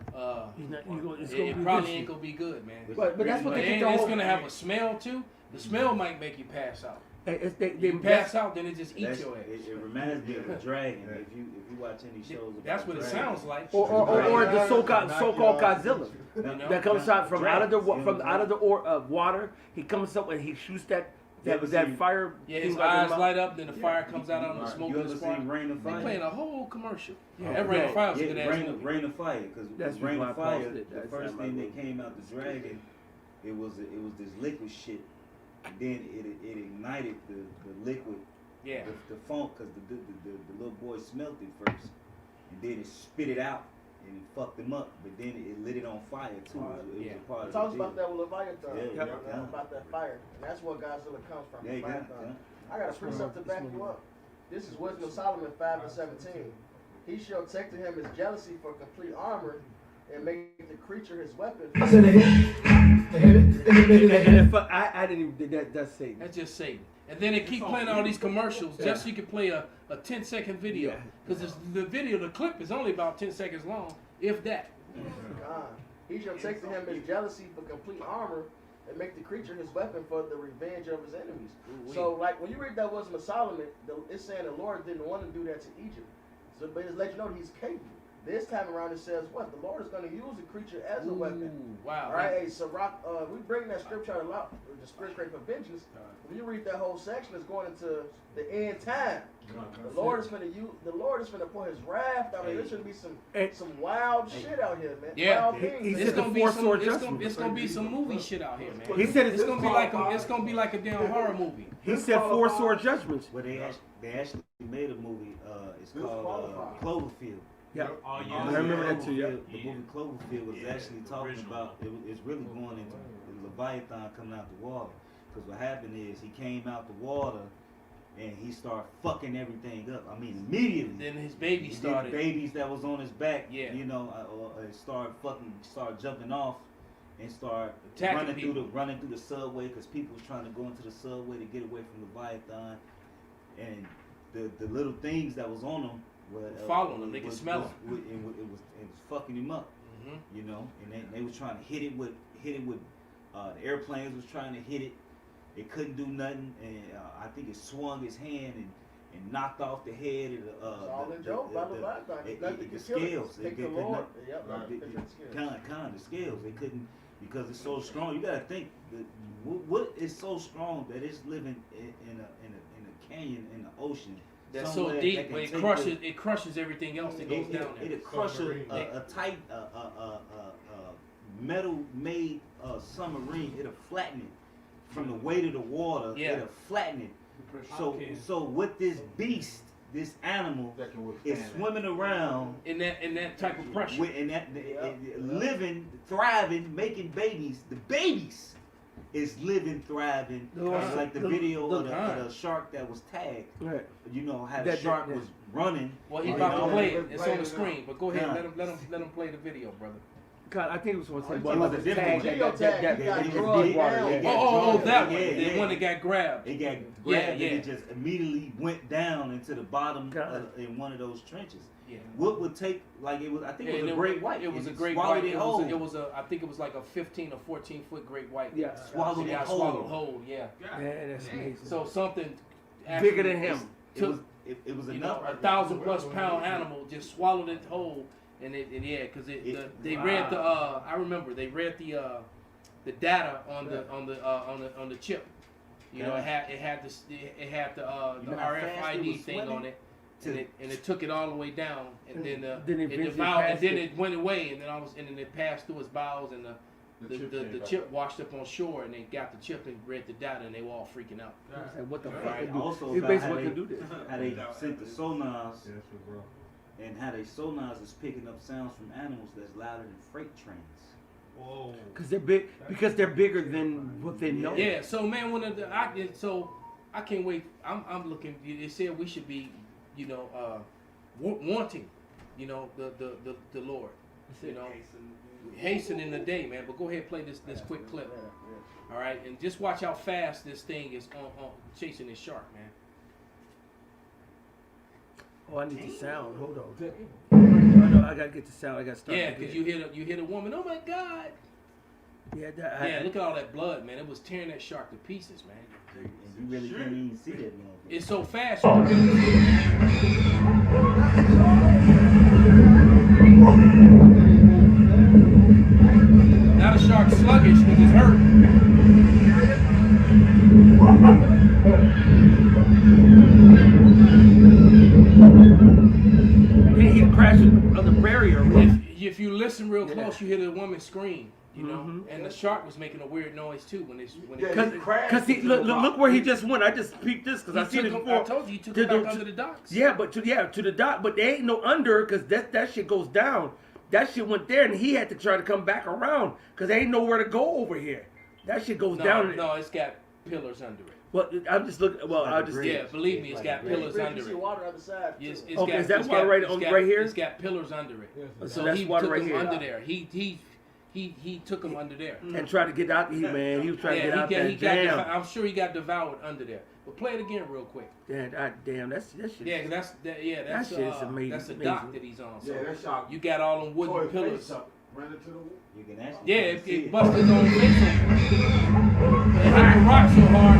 it probably ain't gonna be good, man. But that's what it's gonna have a smell too. The smell might make you pass out. They pass out, then it just eats your ass. It reminds me of a dragon. If you watch any shows, that's what it sounds like. Or the so-called Godzilla that comes out from out of the water. He comes up and he shoots that fire. Yeah, his eyes light up, then the fire comes out on the smoke. You ever seen Rain of Fire? They're playing a whole commercial. That Rain of Fire was a good ass movie. Rain of Fire, because Rain of Fire, the first thing that came out the dragon, it was this liquid shit. And then it ignited the liquid, the funk, because the little boy smelt it first, and then it spit it out and it fucked him up. But then it lit it on fire too. It was a part of it talks about that with Leviathan, yeah. about that fire, and that's where Godzilla comes from. Leviathan. I got a precept to back you up. This is Wisdom of Solomon 5:17. He shall take to him his jealousy for complete armor, and make the creature his weapon. I didn't even. That's Satan. That's just Satan. And then they keep playing all these commercials just so you can play a 10-second video. Because the clip is only about 10 seconds long, if that. He shall take to him his jealousy for complete armor, and make the creature his weapon for the revenge of his enemies. So, like, when you read that Wisdom of Solomon, it's saying the Lord didn't want to do that to Egypt. So, but it's let you know he's capable. This time around it says what? The Lord is going to use the creature as a weapon. Wow. All right, hey, Sirach, we bring that scripture out a lot, the spirit great for vengeance. When you read that whole section, it's going into the end time. The Lord is finna pour His wrath out here. There's gonna be some wild shit out here, man. Yeah, wild things. it's gonna be some movie shit out here, man. He said it's gonna be like a damn horror movie. He said 4 sword judgments. Well, they actually made a movie. It's called Cloverfield. Yeah, Oh, yeah. I remember that too. Yeah, The movie Cloverfield was actually talking about it's really going into Leviathan coming out the water. Because what happened is he came out the water and he started fucking everything up. I mean, immediately. Then his baby started. Babies that was on his back. Yeah. You know, started jumping off and start Attacking running through the subway because people was trying to go into the subway to get away from Leviathan. And the little things that was on them. Following them, they could smell them. It was fucking him up, you know. And they was trying to hit it with the airplanes was trying to hit it. It couldn't do nothing, and I think it swung his hand and knocked off the head of the scales. The scales. They couldn't because it's so strong. You gotta think that what is so strong that it's living in a canyon in the ocean. That's so deep, but it crushes everything else that goes down there. It'll crush a tight metal-made submarine. It'll flatten it from the weight of the water. Yeah. It'll flatten it. So with this beast, this animal is swimming around in that type of pressure, living, thriving, making babies. The babies is living, thriving. Like the video of the shark that was tagged. Right. You know how the shark was running. Well, he's about to play it. It's on the screen. But go ahead, let him play the video, brother. God, I think it was supposed to say it was a different one. Oh, that one. The one that got grabbed. It got grabbed and it just immediately went down into the bottom in one of those trenches. Yeah. What would take like it was? I think it was a great white. It was a great white. It was a. I think it was like a 15 or 14 foot great white. Yeah. Swallowed whole. Yeah. Yeah, that's amazing. So something bigger than him. It was enough. 1,000+ pound animal just swallowed it whole, and because they read the. I remember they read the data on the chip. You know, it had the RFID thing on it. And it took it all the way down, and then it devoured, and then it went away, and then it passed through his bowels, and the chip washed up on shore, and they got the chip and read the data, and they were all freaking out. What the fuck? Right. Also, He basically can do this. How they sent the sonars, and how they sonars is picking up sounds from animals that's louder than freight trains. Whoa. Because they're big. Because they're bigger than what they know. Yeah. So man, I can't wait. I'm looking. It said we should be. You know, wanting, you know, the Lord, you know, hastening the day, man. But go ahead, play this quick clip, all right, and just watch how fast this thing is on chasing this shark, man. Oh, I need the sound. Hold on. No, I gotta get the sound. I gotta start. Yeah, because you hear the woman. Oh my God. Yeah. Look at all that blood, man. It was tearing that shark to pieces, man. And you really can't even see that motherfucker. It's so fast. Now the shark's sluggish because it's hurt. He crashed on the barrier. If you listen real close, you hear the woman scream. You know, and the shark was making a weird noise too when it because look where he just went. I just peeped this because I seen it before. I told you he took it back under the docks. Yeah, but to the dock, but there ain't no under because that shit goes down. That shit went there, and he had to try to come back around because there ain't nowhere to go over here. That shit goes down. No, it's got pillars under it. Well, I'm just looking. Well, I just believe me, it's got pillars under it. You see water on the side. Okay, is that water right here? It's got pillars under it. So that's water right here. Under there. He took him under there and tried to get out. He was trying to get out there. I'm sure he got devoured under there. But play it again real quick. Damn, that shit. Yeah, that's amazing. That's the dock that he's on. So yeah, that's shot. You got all them wooden pillars. Ran into the wall. You can actually it busted his own face open. It hit the rock so hard,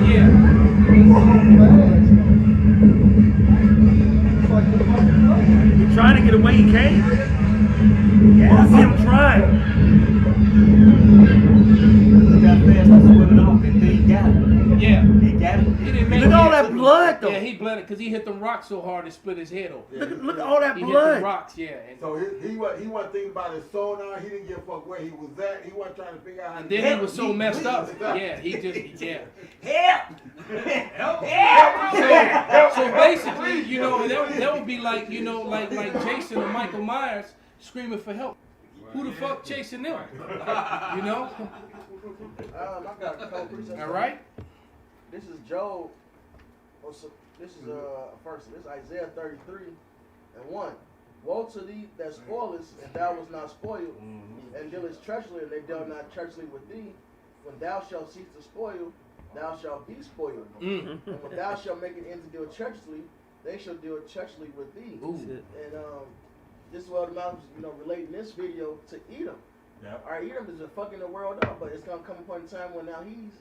He trying to get away, he can't. I see him trying. Look how fast he's swimming off and then he got it. Yeah. He got it. He didn't make Look it. at all that blood though. Yeah, he bled it because he hit them rocks so hard it split his head open. Look at all that He hit blood. the rocks, yeah. And So he wasn't thinking about his sonar. He didn't give a fuck where he was at. He wasn't trying to figure out how to then get he was so messed up. Yeah, he just, yeah. Help! So basically, you know, that would be like, you know, like Jason and Michael Myers screaming for help. Who the fuck chasing them? You know? I got a couple precepts. All right? This is Job. This is first. This is Isaiah 33:1. Woe to thee that spoilest, and thou was not spoiled, and dealest treacherously, and they dealt not treacherously with thee. When thou shalt cease to spoil, thou shalt be spoiled. And when thou shalt make an end to deal treacherously, they shall deal treacherously with thee. And this is what I'm, you know, relating this video to Edom. Yep. All right, Edom is just fucking the world up, but it's gonna come a point in time when now he's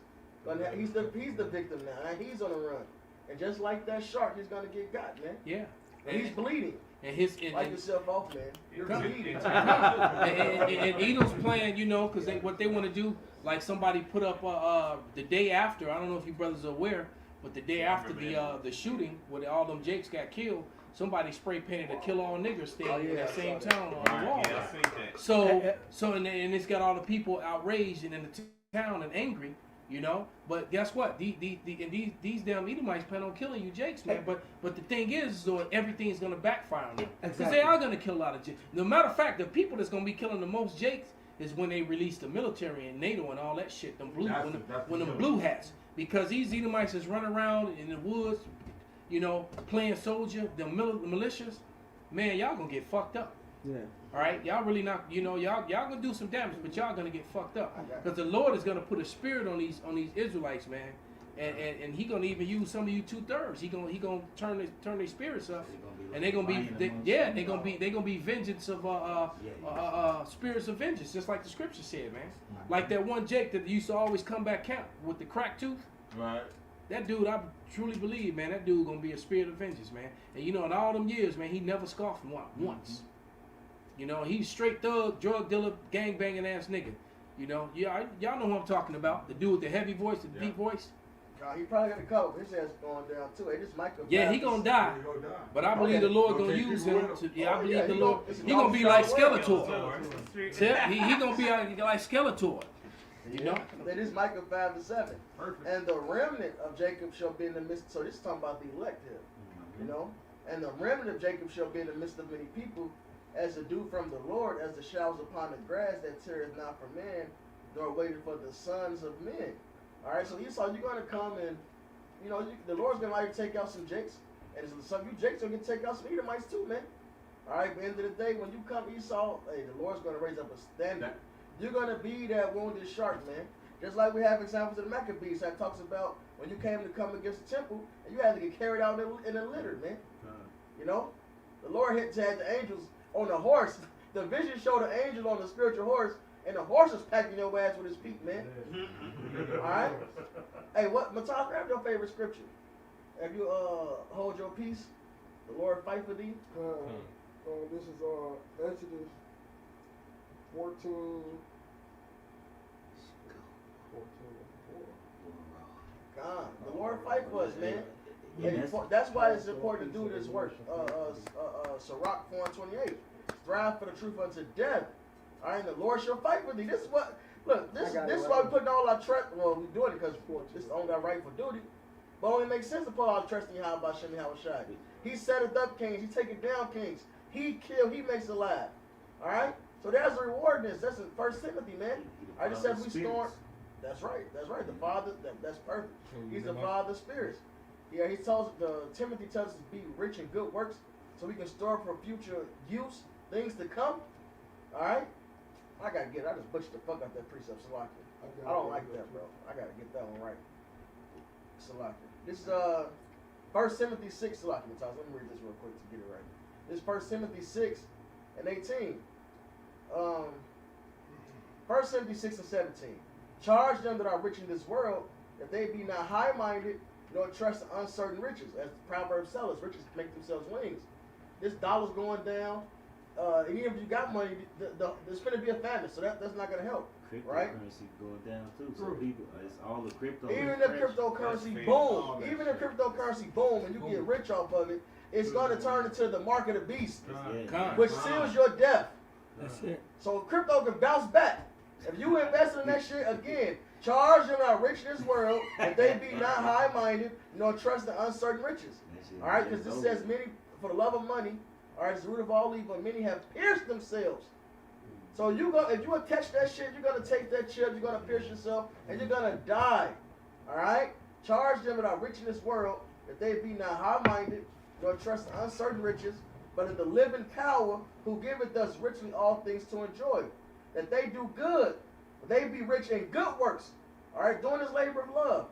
the victim now. And he's on the run, and just like that shark, he's gonna get got, man. Yeah. And he's bleeding. And wipe yourself off, man. You're bleeding. and Edom's playing, you know, because what they want to do, like somebody put up the day after. I don't know if you brothers are aware, but the day after the shooting, where all them Jakes got killed, somebody spray painted a "Kill All Niggers" thing in that same town on the wall. Yeah, I seen that. So and it's got all the people outraged and in the town and angry, you know. But guess what? These damn Edomites plan on killing you Jakes, man. But the thing is, so everything's gonna backfire on them because they are gonna kill a lot of Jakes. No matter of fact, the people that's gonna be killing the most Jakes is when they release the military and NATO and all that shit. Them blue when them blue hats, because these Edomites is running around in the woods, you know, playing soldier, the militias, man, y'all gonna get fucked up. Yeah. All right, y'all really not, you know, y'all gonna do some damage, but y'all gonna get fucked up because the Lord is gonna put a spirit on these Israelites, man, and he gonna even use some of you 2/3. He gonna turn their spirits up, and they gonna be vengeance of spirits of vengeance, just like the scripture said, man. Like that one Jake that used to always come back camp with the cracked tooth. Right. That dude, I truly believe, man, that dude gonna be a spirit of vengeance, man. And you know, in all them years, man, he never scoffed once. You know, he's straight thug, drug dealer, gangbanging ass nigga. You know, y'all know who I'm talking about. The dude with the heavy voice, the deep voice. He probably got a couple. His ass going down too. Hey, this Michael. Yeah, he gonna die. But I believe the Lord gonna use him. I believe the Lord. He gonna be like Skeletor. He gonna be like Skeletor. You know? That is Micah 5:7. Perfect. And the remnant of Jacob shall be in the midst. So this is talking about the elect here. You know? And the remnant of Jacob shall be in the midst of many people, as the dew from the Lord, as the showers upon the grass that teareth not for man, nor waited for the sons of men. All right, so Esau, you're gonna come and, you know, the Lord's gonna like to take out some Jakes, and some of you Jakes are gonna take out some Edomites too, man. All right, but at the end of the day, when you come Esau, hey, the Lord's gonna raise up a standard. You're gonna be that wounded shark, man. Just like we have examples of the Maccabees that talks about when you came to come against the temple and you had to get carried out in a litter, man. You know, the Lord had the angels on the horse. The vision showed the angels on the spiritual horse, and the horse is packing your ass with his feet, man. All right. Hey, Matas, grab your favorite scripture. Have you hold your peace, the Lord fight for thee. This is Exodus 14. God, the Lord fight for us, man. That's why it's important to do this work. Sirach 4:28. Strive for the truth unto death. All right, the Lord shall fight with thee. This is what. Look, this is why we putting all our trust. Well, we're doing it because this is only our rightful duty. But it only makes sense to put all our trust in Yahweh Shem Yahushai. He setteth up kings. He taketh down kings. He kills. He makes alive. All right. So there's a reward in this. That's in 1 Timothy, man. I just said we storm. That's right. That's right. The Father. That's perfect. He's the Father of spirits. Yeah. He tells Timothy tells us to be rich in good works, so we can store for future use, things to come. All right. I just butchered the fuck out that precept, Salaki. I don't like that, bro. I gotta get that one right. Salaki. This is 1 Timothy 6, Salaki. Let me read this real quick to get it right. This is 1 Timothy 6 and 18. 1 Timothy 6 and 17. Charge them that are rich in this world, that they be not high-minded, nor trust in uncertain riches. As the Proverbs tell us, riches make themselves wings. This dollar's going down. even if you got money, there's going to be a famine, so that's not going to help. Right? Cryptocurrency going down too. So people, it's all the crypto. Even if cryptocurrency boom, and you get rich off of it, it's going to turn into the market of beasts, which seals your death. That's it. So crypto can bounce back. If you invest in that shit again, charge them not rich in this world, if they be not high-minded, nor trust the uncertain riches. All right, because this says many, for the love of money, all right, it's the root of all evil. Many have pierced themselves. So if you attach that shit, you're gonna take that chip, you're gonna pierce yourself, and you're gonna die. All right, charge them that are rich in this world, that they be not high-minded, nor trust the uncertain riches, but in the living power, who giveth us richly all things to enjoy. That they do good, they be rich in good works. All right, doing this labor of love,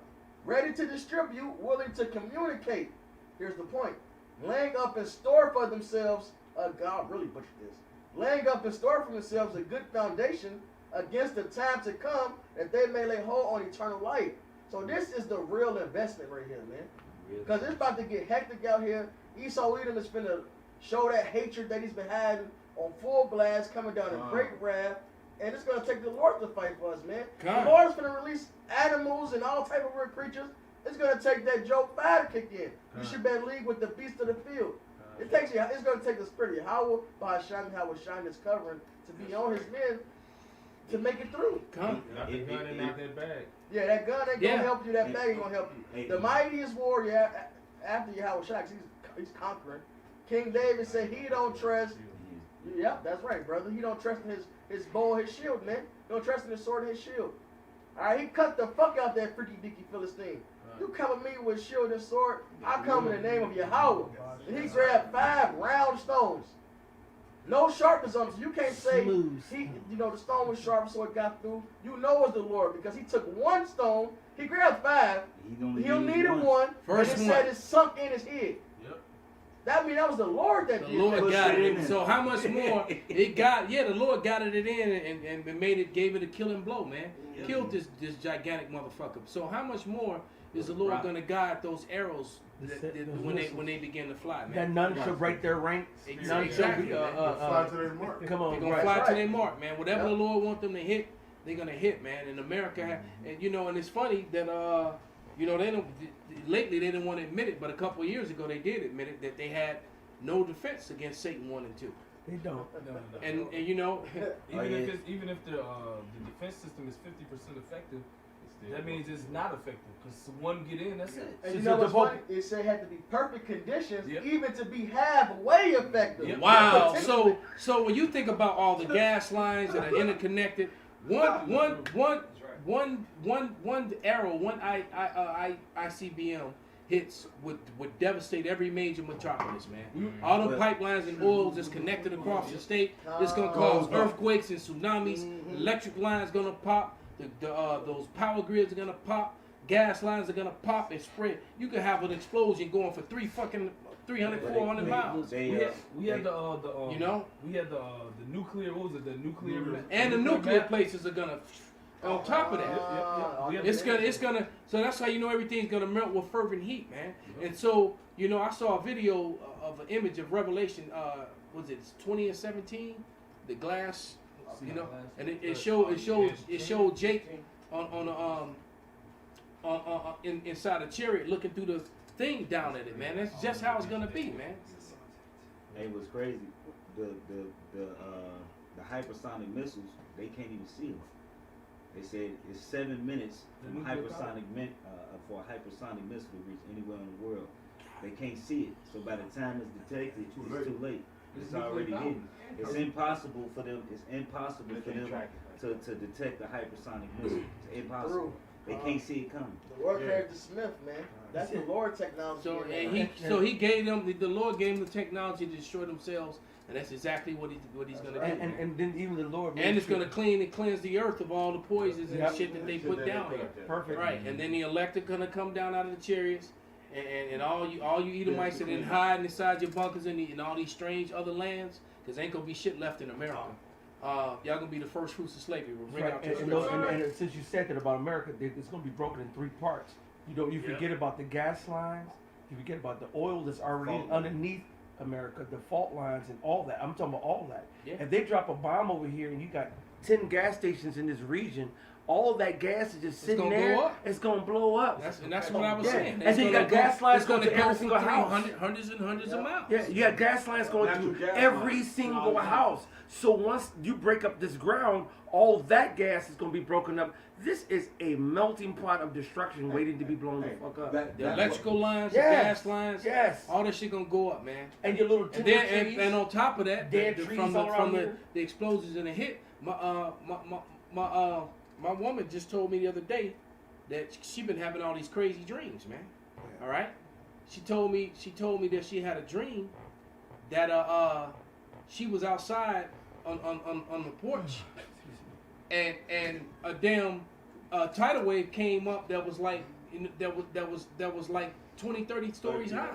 ready to distribute, willing to communicate. Here's the point: laying up in store for themselves. God really butchered this. Laying up in store for themselves a good foundation against the time to come, that they may lay hold on eternal life. So this is the real investment right here, man. Because it's about to get hectic out here. Esau Edom is finna show that hatred that he's been having on full blast, coming down in great wrath. And it's going to take the Lord to fight for us, man. The Lord is going to release animals and all type of weird creatures. It's going to take that Job 5 to kick in. You should be in league with the beast of the field. It's going to take the spirit of Yahweh by Hashem, how Hashem is covering, to be on his men to make it through. Come. Not the gun and not that bag. Yeah, that gun ain't going to help you. That bag ain't going to help you. The mightiest warrior after Yahweh Shai, he's conquering. King David said he don't trust. Yeah, that's right, brother. He don't trust in his bow or his shield, man. He don't trust in his sword and his shield. All right, he cut the fuck out that freaky dicky Philistine. You come at me with shield and sword, I come in the name of Yahweh. And he grabbed 5 round stones. No sharpness on them, so you can't say the stone was sharp so it got through. You know it's the Lord, because he took 1 stone, he grabbed 5, he only needed 1, and it said it sunk in his head. That means that was the Lord that did the Lord that. got it. So how much more it got? Yeah, the Lord got it in and gave it a killing blow, man. Killed this gigantic motherfucker. So how much more is the Lord gonna guide those arrows when they begin to fly, man? That none shall break their ranks. Exactly. Fly to their mark. Come on, they're gonna fly to their mark, man. Whatever the Lord wants them to hit, they're gonna hit, man. In America, and and it's funny that they don't. Lately, they didn't want to admit it, but a couple of years ago, they did admit it that they had no defense against Satan 1 and 2. They don't. And even if the defense system is 50% effective, that means it's not effective. Because one get in, that's it. And you know what's funny? It said it had to be perfect conditions, even to be halfway effective. Yep. Wow. So when you think about all the gas lines that are interconnected, one arrow, one ICBM hits would devastate every major metropolis, man. All the pipelines and oils that's connected across the state, it's gonna cause earthquakes and tsunamis. Electric lines gonna pop. Those power grids are gonna pop. Gas lines are gonna pop and spread. You could have an explosion going for 300, 400 miles. We had the nuclear. What was it? The nuclear. And the nuclear places are gonna. On top of that, it's gonna. So that's how you know everything's gonna melt with fervent heat, man. And so I saw a video of an image of Revelation. Was it 20 and 17? The glass, and it showed Jake inside a chariot looking through the thing down at it, man. That's just how it's gonna be, man. It was crazy. The hypersonic missiles, they can't even see them. They said it's 7 minutes for a hypersonic missile to reach anywhere in the world. They can't see it, so by the time it's detected, it's too late. It's already hidden. It's impossible for them. To detect the hypersonic missile. It's impossible. They can't see it coming. The Lord carried the Smith, man. That's the Lord technology. So he gave them. The Lord gave them the technology to destroy themselves. And that's exactly what he's going to do. And then even the Lord. And it's going to cleanse the earth of all the poisons and shit that they put down here. Perfect. Right. And then the elect are going to come down out of the chariots. And all you Edomites that hide inside your bunkers in all these strange other lands. Because ain't going to be shit left in America. Y'all going to be the first fruits of slavery. We'll bring out and since you said that about America, it's going to be broken in 3 parts. You forget about the gas lines. You forget about the oil that's already underneath America, the fault lines and all that. I'm talking about all that. Yeah. If they drop a bomb over here and you got 10 gas stations in this region, all of that gas is just sitting gonna there. blow up. It's gonna blow up. That's what I was saying. And then you got gas lines going to every single through house. hundreds and hundreds of miles. Yeah, you got gas lines going Natural through gas every lines. single house. So once you break up this ground, all that gas is going to be broken up. This is a melting pot of destruction waiting to be blown the fuck up. The electrical lines, Yes. the gas lines, Yes. all that shit gonna go up, man. And your little And timber then, trees. and on top of that, dead trees from all around the here. explosions and the hit, my woman just told me the other day that she been having all these crazy dreams, man. All right, she told me that she had a dream that she was outside on the porch, and a damn tidal wave came up that was like that was like 20, 30 stories high.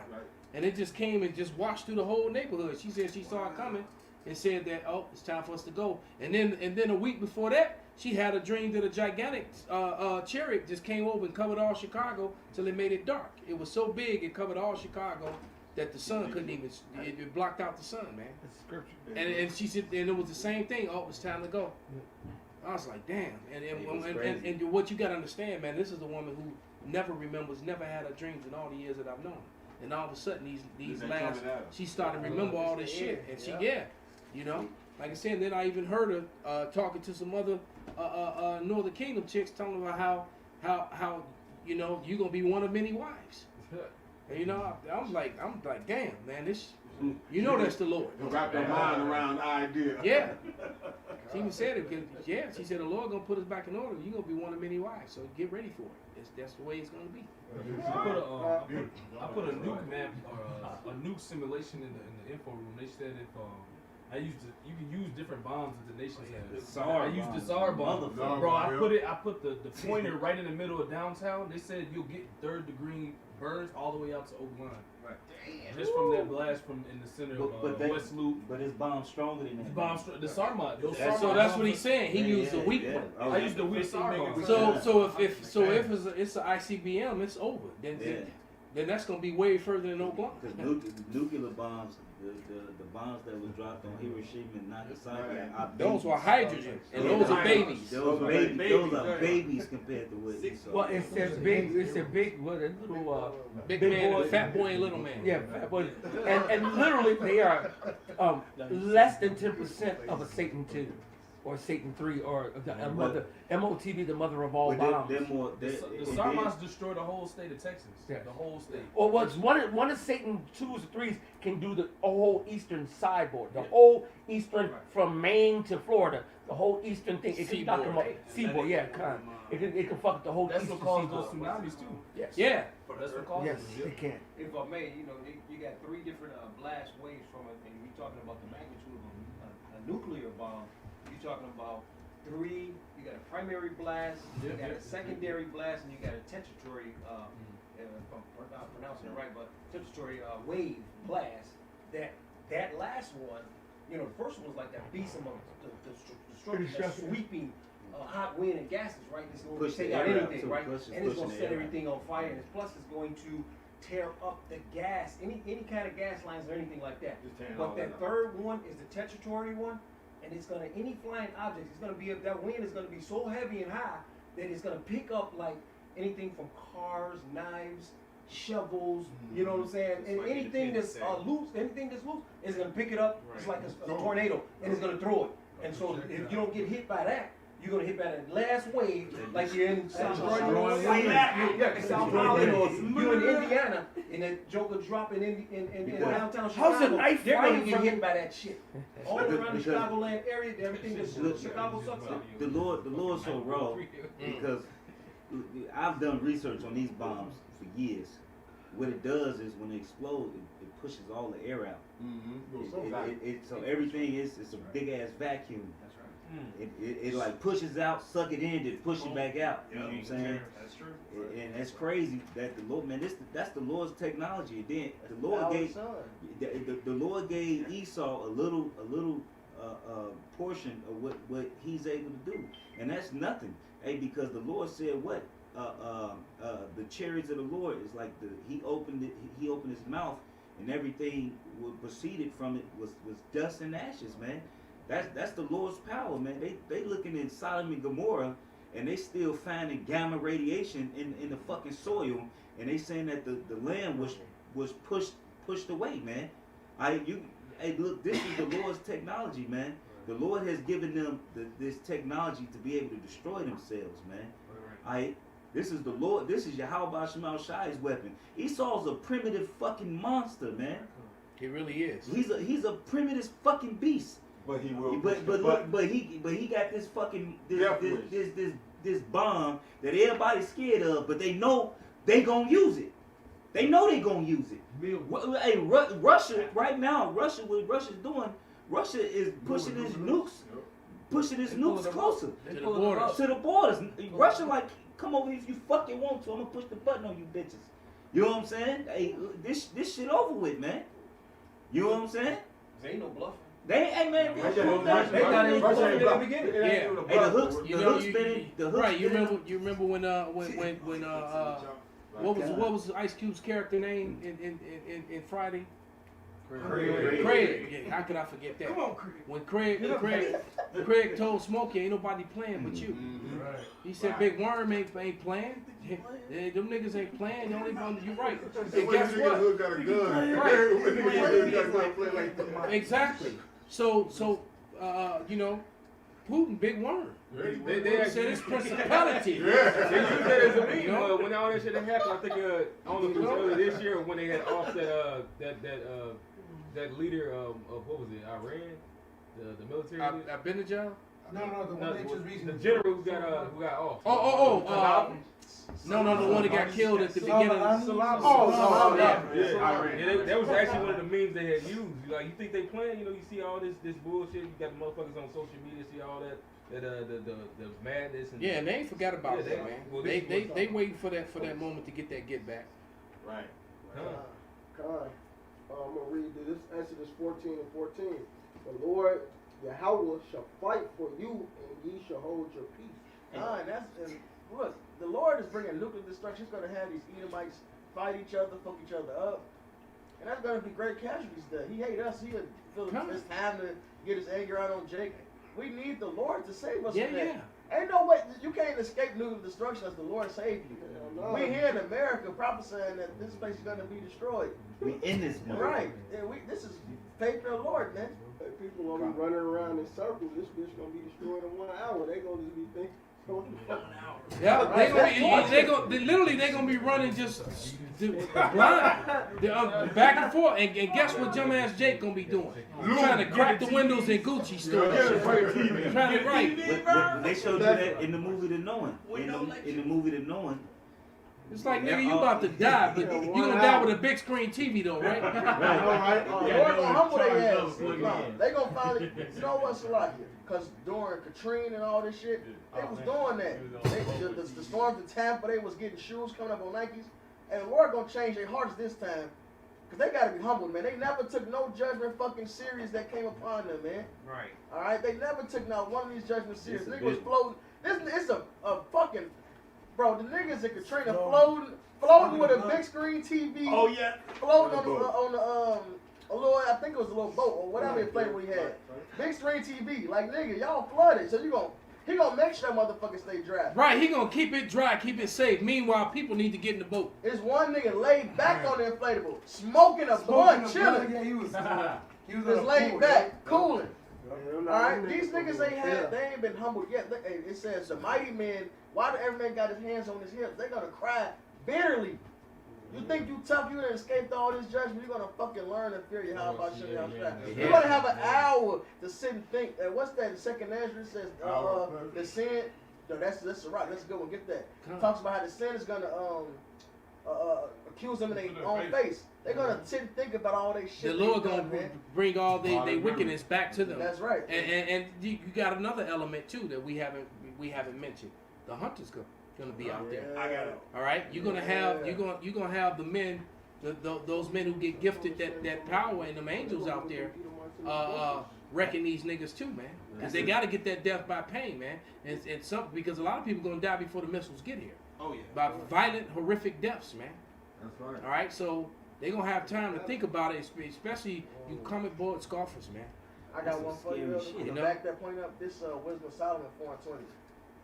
And it just came and just washed through the whole neighborhood. She said she saw it coming and said that, oh, it's time for us to go. And then a week before that, she had a dream that a gigantic chariot just came over and covered all Chicago till it made it dark. It was so big it covered all Chicago that the sun couldn't even, it blocked out the sun, man. That's scripture. And she said, and it was the same thing. Oh, it's time to go. I was like, damn. And what you got to understand, man, this is a woman who never remembers, never had her dreams in all the years that I've known her. And all of a sudden, these last, she started to remember all this shit. And she, you know, like I said, then I even heard her talking to some other Northern Kingdom chicks, telling about how you know, you're gonna be one of many wives. And you know, I'm like, damn, man, this, you know, that's the Lord. Wrap your mind around the idea. Yeah. She even said it because, she said the Lord gonna put us back in order. You're gonna be one of many wives, so get ready for it. That's the way it's gonna be. I put a nuke map or a nuke simulation in the info room. They said if you can use different bombs that the nations have. I used the SAR bomb, bro. I put the pointer right in the middle of downtown. They said you'll get 3rd degree burns all the way out to Oak Line. Right. Just from that blast from in the center of West Loop. But his bomb's stronger than that. The SAR mod. So that's what he's saying. He used the weak one. I used the weak SAR bomb. So if it's an ICBM, it's over. Then that's gonna be way further than Oak Line. Because nuclear bombs, the bombs that was dropped on Hiroshima and Nagasaki, those were hydrogen, and those are babies. Those are babies compared to what you saw. Well, it's a big, what a little big man, boy, fat boy, and little man. Yeah, fat boy, and literally they are less than 10% of a Satan 2. Or Satan 3, or the MOTB, the mother of all bombs. The SAR destroyed the whole state of Texas. Yeah. The whole state. Or what's one of Satan 2s or 3s can do the whole eastern sideboard, the whole eastern from Maine to Florida, the whole eastern thing. It can knock them up. Seaboard, yeah, it can fuck up the whole That's eastern what seaboard. caused those tsunamis too. Yes. Yeah. That's what caused Yes, them. it can. If I may, you know, you got 3 different blast waves from it, and we're talking about the magnitude of a nuclear bomb. You're talking about 3, you got a primary blast, you got a secondary blast, and you got a tetratary, if I'm not pronouncing it right, but tetratary wave blast. That last one, you know, the first one was like that beast of the destruction, sweeping hot wind and gases, right? It's going to take out anything, right? And it's going to set everything on fire, and plus it's going to tear up the gas, any kind of gas lines or anything like that. But that third one is the tetratary one. And it's gonna, any flying objects, it's gonna be, that wind is gonna be so heavy and high that it's gonna pick up like anything from cars, knives, shovels, you know what I'm saying? And anything that's loose, is gonna pick it up. It's like a tornado, and it's gonna throw it. And so if you don't get hit by that, you're gonna hit by that last wave, like you're in South Carolina, South Carolina, or you're in Indiana, and that joker dropping in downtown Chicago. How's a knife they're gonna flying get from hit by that shit. All around the Chicagoland area, everything that's Chicago sucks up. The Lord's so raw because I've done research on these bombs for years. What it does is when they explode, it pushes all the air out. So everything it's a big ass vacuum. It like pushes out, suck it in, then push it back out. You know what I'm saying? That's true. And that's crazy that the Lord, man, that's the Lord's technology. Then the Lord gave the Lord gave Esau a little portion of what he's able to do, and that's nothing. Hey, because the Lord said what? The chariots of the Lord is like he opened his mouth and everything proceeded from it was dust and ashes, man. That's the Lord's power, man. They looking in Sodom and Gomorrah, and they still finding gamma radiation in the fucking soil, and they saying that the land was pushed away, man. Hey, look, this is the Lord's technology, man. The Lord has given them this technology to be able to destroy themselves, man. This is the Lord. This is Yahweh Shemal Shai's weapon. Esau's a primitive fucking monster, man. He really is. He's a primitive fucking beast. But he will. But he got this fucking this bomb that everybody's scared of, but they know they gonna use it. They know they gonna use it. Hey, Russia right now, what Russia's doing, Russia is pushing his nukes closer to the borders. Russia like, come over if you fucking want to. I'm gonna push the button on you bitches. You know what I'm saying? Hey, this shit over with, man. You know what I'm saying? There ain't no bluffing. Hey man, they got it in the beginning. Yeah. Hey, the hooks spinning. Right. You remember when what was Ice Cube's character name in Friday? Craig. Yeah, how could I forget that? Come on, Craig. When Craig told Smokey, ain't nobody playing but you. Right. He said Big Worm ain't playing. Yeah, them niggas ain't playing. You right. And guess what? Got a gun. Right. Exactly. So you know, Putin, Big Worm. They said it's principality. They used that as a meme. You know? When all that shit happened, I think I don't know if it was earlier this year when they had off that leader of what was it, Iran, the military. Abinadab? No, the one they just recently. The general who got off. No, the one that got killed at the beginning. Yeah, that was actually one of the memes they had used. Like, you think they playing? You know, you see all this bullshit. You got the motherfuckers on social media, see all that the madness. And yeah, and they ain't forgot about that, man. Well, they waiting for that moment to get back. Right. I'm gonna read this Exodus 14:14. The Lord Yahweh shall fight for you, and ye shall hold your peace. And look, the Lord is bringing nuclear destruction. He's gonna have these Edomites fight each other, fuck each other up, and that's gonna be great casualties there. He hate us. He feel it's time to get his anger out on Jacob. We need the Lord to save us from that. Yeah. Ain't no way you can't escape nuclear destruction as the Lord saved you. No. We here in America prophesying that this place is gonna be destroyed. We in this mode. Right. Yeah, this is faith of the Lord, man. Hey, people gonna be running around in circles. This bitch gonna be destroyed in 1 hour. They gonna just be thinking. Yeah, they gonna be running just blind, back and forth. And guess what, Dumbass Jake gonna be doing? Trying to crack the windows in Gucci stores. Trying to write. But they showed you that in the movie The Knowing. In the movie The Knowing. It's like, nigga, you about to die, but you gonna die with a big screen TV though, right? Right. Lord gonna humble their ass. They gonna finally, you know what's like here? Because during Katrina and all this shit, they was doing that. The storms in Tampa, they was getting shoes coming up on Nikes. And the Lord gonna change their hearts this time. Because they gotta be humble, man. They never took no judgment fucking serious that came upon them, man. Right. Alright? They never took not one of these judgments serious. Nigga was floating. It's a fucking, bro, the niggas in Katrina floating with a big screen TV. Oh, yeah. Floating on the little, I think it was a little boat or whatever flavor we had. Big screen TV. Like, nigga, y'all flooded. So he gonna make sure that motherfucker stay dry. Right, he gonna keep it dry, keep it safe. Meanwhile, people need to get in the boat. It's one nigga laid back on the inflatable, smoking a blunt, chilling. Yeah, he was just laid back, cooling. Alright, these niggas they ain't been humbled yet. Look, it says the mighty men, why do every man got his hands on his hips? They gonna cry bitterly. You think you tough, you done escaped all this judgment, you're gonna fucking learn and fear you how about shit out there. You're gonna have an hour to sit and think. What's that? The second Ezra says the sin. No, that's the right. Let's go and get that. Talks about how the sin is gonna accuse them in their own face. They're gonna sit and think about all they shit. The Lord gonna bring all their wickedness back to them. That's right. And you got another element too that we haven't mentioned. The hunters gonna be out there. I got it. All right, you're gonna have the men, those men who get gifted that power and them angels out there, wrecking these niggas too, man. Because they gotta get that death by pain, man. And because a lot of people gonna die before the missiles get here. Oh yeah. By violent, horrific deaths, man. That's right. All right, so They gonna have time to think about it, especially you comic book scoffers, man. I got one for you. To back that point up, this Wisdom of Solomon 4:20.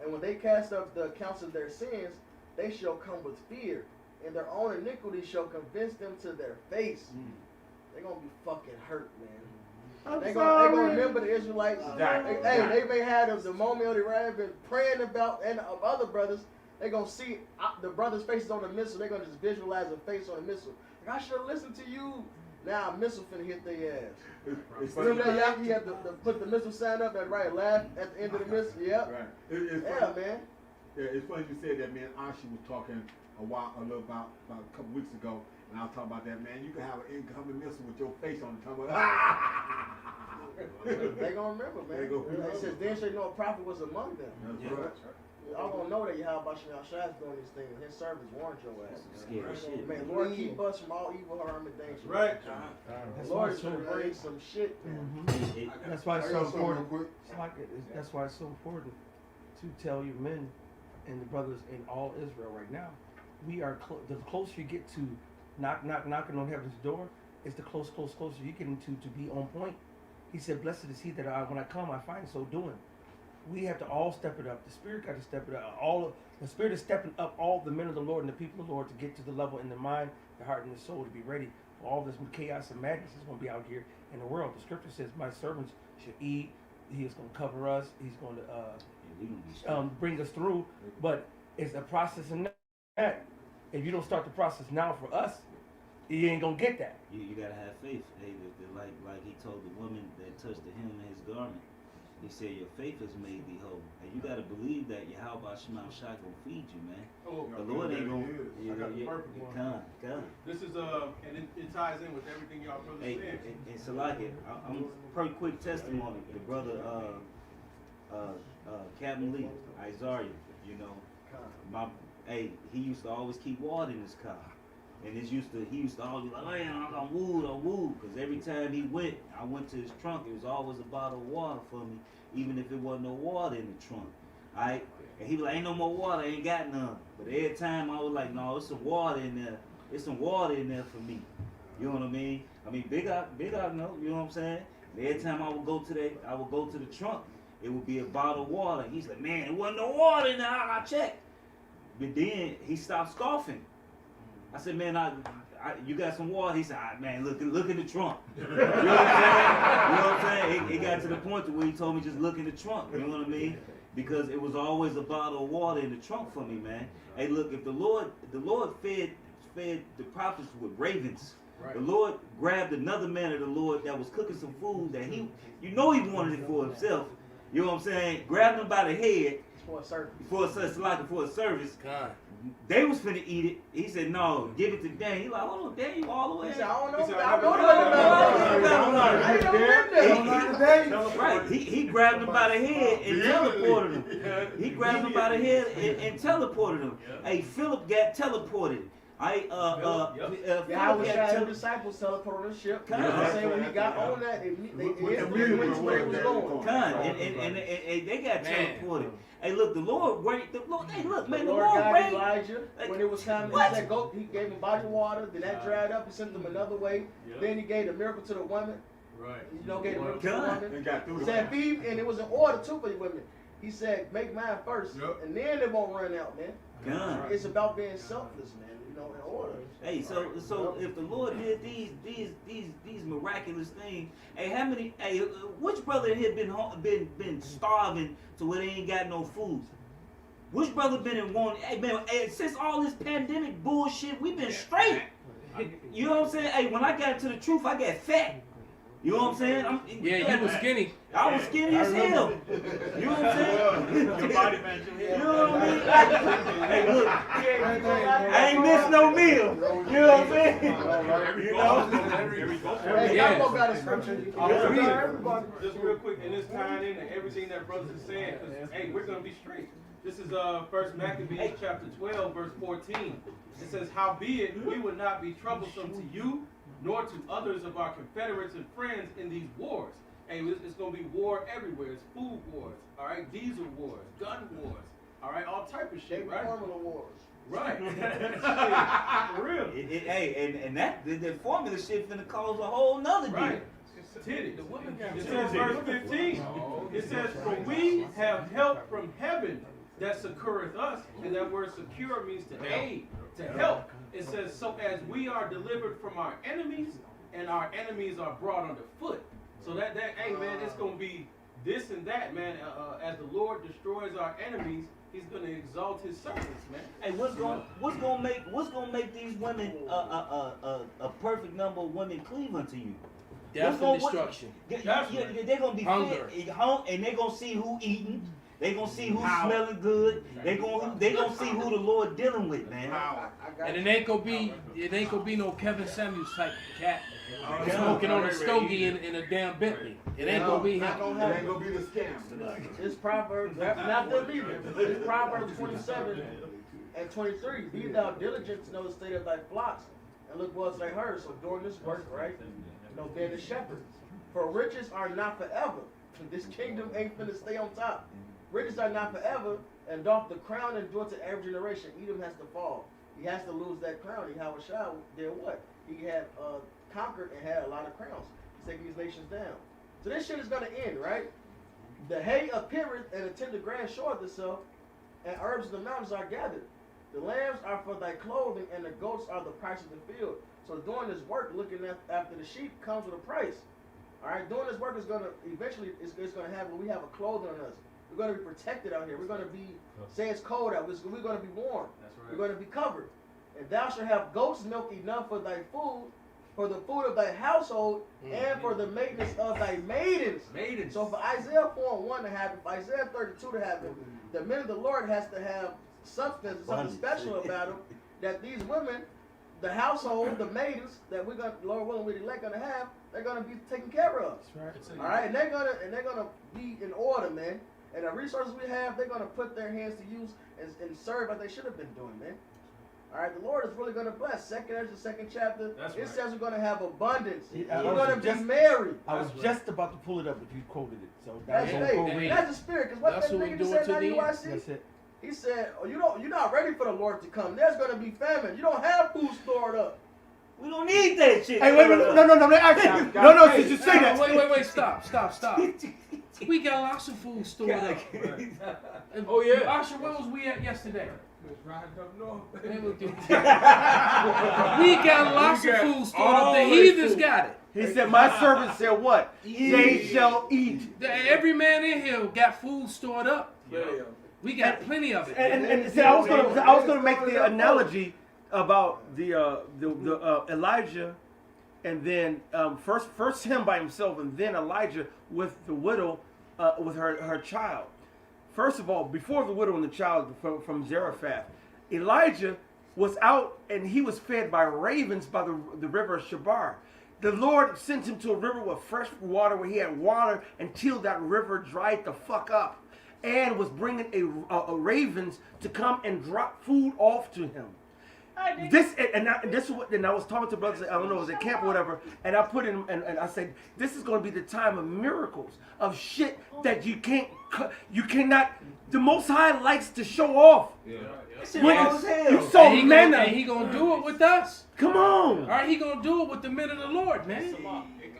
And when they cast up the accounts of their sins, they shall come with fear, and their own iniquity shall convince them to their face. They're gonna be fucking hurt, man. They gonna remember the Israelites. They may have the moment they have been praying about, and of other brothers. They gonna see the brothers' faces on the missile. They gonna just visualize a face on the missile. Like, I should have listened to you. Now a missile finna hit their ass. Remember that you have to put the missile sign up and laugh at the end of the missile. Yep. Right. Man. Yeah, it's funny you said that, man. Ashi was talking about a couple weeks ago, and I was talking about that, man. You can have an incoming missile with your face on the top of it. They gonna remember, man. It says, then shall you know a prophet was among them. That's right. Y'all gonna know that Yahweh Shai is doing these things. His servants warned your ass. Scary shit. Man, Lord, keep us from all evil, harm, and danger. Right. The Lord is gonna bring some shit, man. That's why it's so important. That's why it's so important to tell your men and the brothers in all Israel right now. We are the closer you get to knocking on heaven's door, it's the closer you get into to be on point. He said, "Blessed is he that when I come, I find so doing." We have to all step it up. The Spirit got to step it up. The Spirit is stepping up all the men of the Lord and the people of the Lord to get to the level in the mind, the heart, and the soul to be ready for all this chaos and madness is going to be out here in the world. The Scripture says, "My servants should eat." He is going to cover us. He's going to bring us through. But it's a process in that. If you don't start the process now for us, you ain't gonna get that. You gotta have faith. Hey, like he told the woman that touched the hem of his garment. He said, "Your faith has made thee whole." And you gotta believe that Yahweh Shema Shai gonna feed you, man. The Lord ain't gonna. Come. This is and it ties in with everything y'all brothers said. And Salakia, I'm pretty quick testimony. The brother, Captain Lee, Isaiah, you know, he used to always keep water in his car. And he used to always be like, "Man, I'm wooed," because every time I went to his trunk, it was always a bottle of water for me, even if it wasn't no water in the trunk. Alright? And he was like, "Ain't no more water, I ain't got none." But every time I was like, "No, there's some water in there. There's some water in there for me." You know what I mean? Big out, no, you know what I'm saying? And every time I would go to the trunk, it would be a bottle of water. And he's like, "Man, there wasn't no water in there, I checked." But then he stopped scoffing. I said, "Man, you got some water?" He said, "Man, look in the trunk." You know what I'm saying? It got to the point to where he told me just look in the trunk. You know what I mean? Because it was always a bottle of water in the trunk for me, man. Hey, look, if the Lord fed the prophets with ravens. Right. The Lord grabbed another man of the Lord that was cooking some food that he wanted it for himself. You know what I'm saying? Grabbed him by the head. For a service. God. They was finna eat it. He said, "No, give it to Dan." He like, "Hold on, Dan, you all the way." He said, "I don't know. Right. He grabbed him by the head and teleported him. He grabbed him by the head and teleported him. Hey, Philip got teleported. I was trying to disciples teleported on the ship. Saying when he got on that, they went to where he was going. And they got teleported. Hey, look, the Lord, hey, look, man, the Lord got Elijah when it was time. He said, "Go." He gave him a body of water. Then that dried up. He sent them another way. Then he gave the miracle to the woman. Right. You know, gave the miracle to the woman. He said, "Feed," and it was an order too for the women. He said, "Make mine first, and then it won't run out, man." It's about being selfless, man. In order. Hey, so if the Lord did these miraculous things, which brother here been starving to where they ain't got no food? Which brother been in one? Hey man, since all this pandemic bullshit, we been straight. You know what I'm saying? Hey, when I got to the truth, I got fat. You know what I'm saying? You was skinny. I was skinny as hell. You know what I'm saying? Your body match your head. You know what I mean? Hey, look, I ain't missed no meal. You know what I'm saying? You know? Hey, y'all got a scripture. Just real quick, and it's tying into everything that brothers are saying, because, hey, we're going to be straight. This is 1 Maccabees chapter 12, verse 14. It says, "Howbeit, we would not be troublesome to you, nor to others of our confederates and friends in these wars." Hey, it's going to be war everywhere. It's food wars, all right? Diesel wars, gun wars, all right? All type of shit, right? Formula wars. Right. For real. Hey, and that the formula shit finna cause a whole nother deal. Right. Titties. It says verse 15. It says, "For we have help from heaven that succoureth us," and that word "secure" means to aid, to help. It says, "So as we are delivered from our enemies, and our enemies are brought under foot." So that hey man, it's gonna be this and that, man. As the Lord destroys our enemies, He's gonna exalt His servants, man. Hey, what's gonna make these women a perfect number of women cleave unto you? Death and destruction. They're gonna be hunger, and they're gonna see who eating. They gonna see who's smelling good. They gonna see who the Lord dealing with, man. And it ain't gonna be no Kevin Samuels type cat smoking on a stogie in a damn Bentley. It ain't gonna be him. It ain't gonna be the scam. It's Proverbs, not them either. It's Proverbs 27 and 23. Be thou diligent to know the state of thy flocks, and look well to thy herds. So during this work, right? Being a shepherd. For riches are not forever. This kingdom ain't finna stay on top. Riches are not forever, and doth the crown endure to every generation. Edom has to fall. He has to lose that crown. Yahushua did what? He had conquered and had a lot of crowns. He's taking these nations down. So this shit is gonna end, right? The hay appeareth, and the tender grass showeth itself, and herbs of the mountains are gathered. The lambs are for thy clothing, and the goats are the price of the field. So doing this work, looking after the sheep, comes with a price. All right, doing this work is gonna eventually it's gonna have when we have a clothing on us. We're gonna be protected out here. We're gonna be say it's cold out. We're gonna be warm. That's right. We're gonna be covered. And thou shalt have goat's milk enough for thy food, for the food of thy household, and for the maintenance of thy maidens. So for Isaiah 4:1 to happen, for Isaiah 32 to happen, the men of the Lord has to have substance, something special about them, that these women, the household, the maidens that we're gonna, Lord willing, we're gonna have, they're gonna be taken care of. That's right. All right, and they're gonna be in order, man. And the resources we have, they're gonna put their hands to use and serve as they should have been doing, man. All right, the Lord is really gonna bless. Second chapter. It says we're gonna have abundance. We're gonna be married. I was just about to pull it up, but you quoted it, so That's the spirit. Because what that nigga just said, IUIC? That's it. He said, "Oh, you're not ready for the Lord to come. There's gonna be famine. You don't have food stored up. We don't need that shit." Hey, wait, no, actually, no, did you say that? Wait, stop. We got lots of food stored up. Oh yeah. Asher, where was we at yesterday? We We got lots of food stored up. The heathens got it. He said, "My servants said what? They shall eat." Every man in here got food stored up. We got plenty of it. And see, I was gonna make the analogy about the Elijah, and then first him by himself, and then Elijah with the widow, with her child. First of all, before the widow and the child from Zarephath, Elijah was out and he was fed by ravens by the river of Shabar. The Lord sent him to a river with fresh water, where he had water until that river dried the fuck up, and was bringing a ravens to come and drop food off to him. And I was talking to brothers, I don't know, it was at camp or whatever, and I put in, and I said, this is going to be the time of miracles, of shit that you cannot, the Most High likes to show off. Yeah. You saw manna. And he gonna do it with us. Come on. All right, he gonna do it with the men of the Lord, man.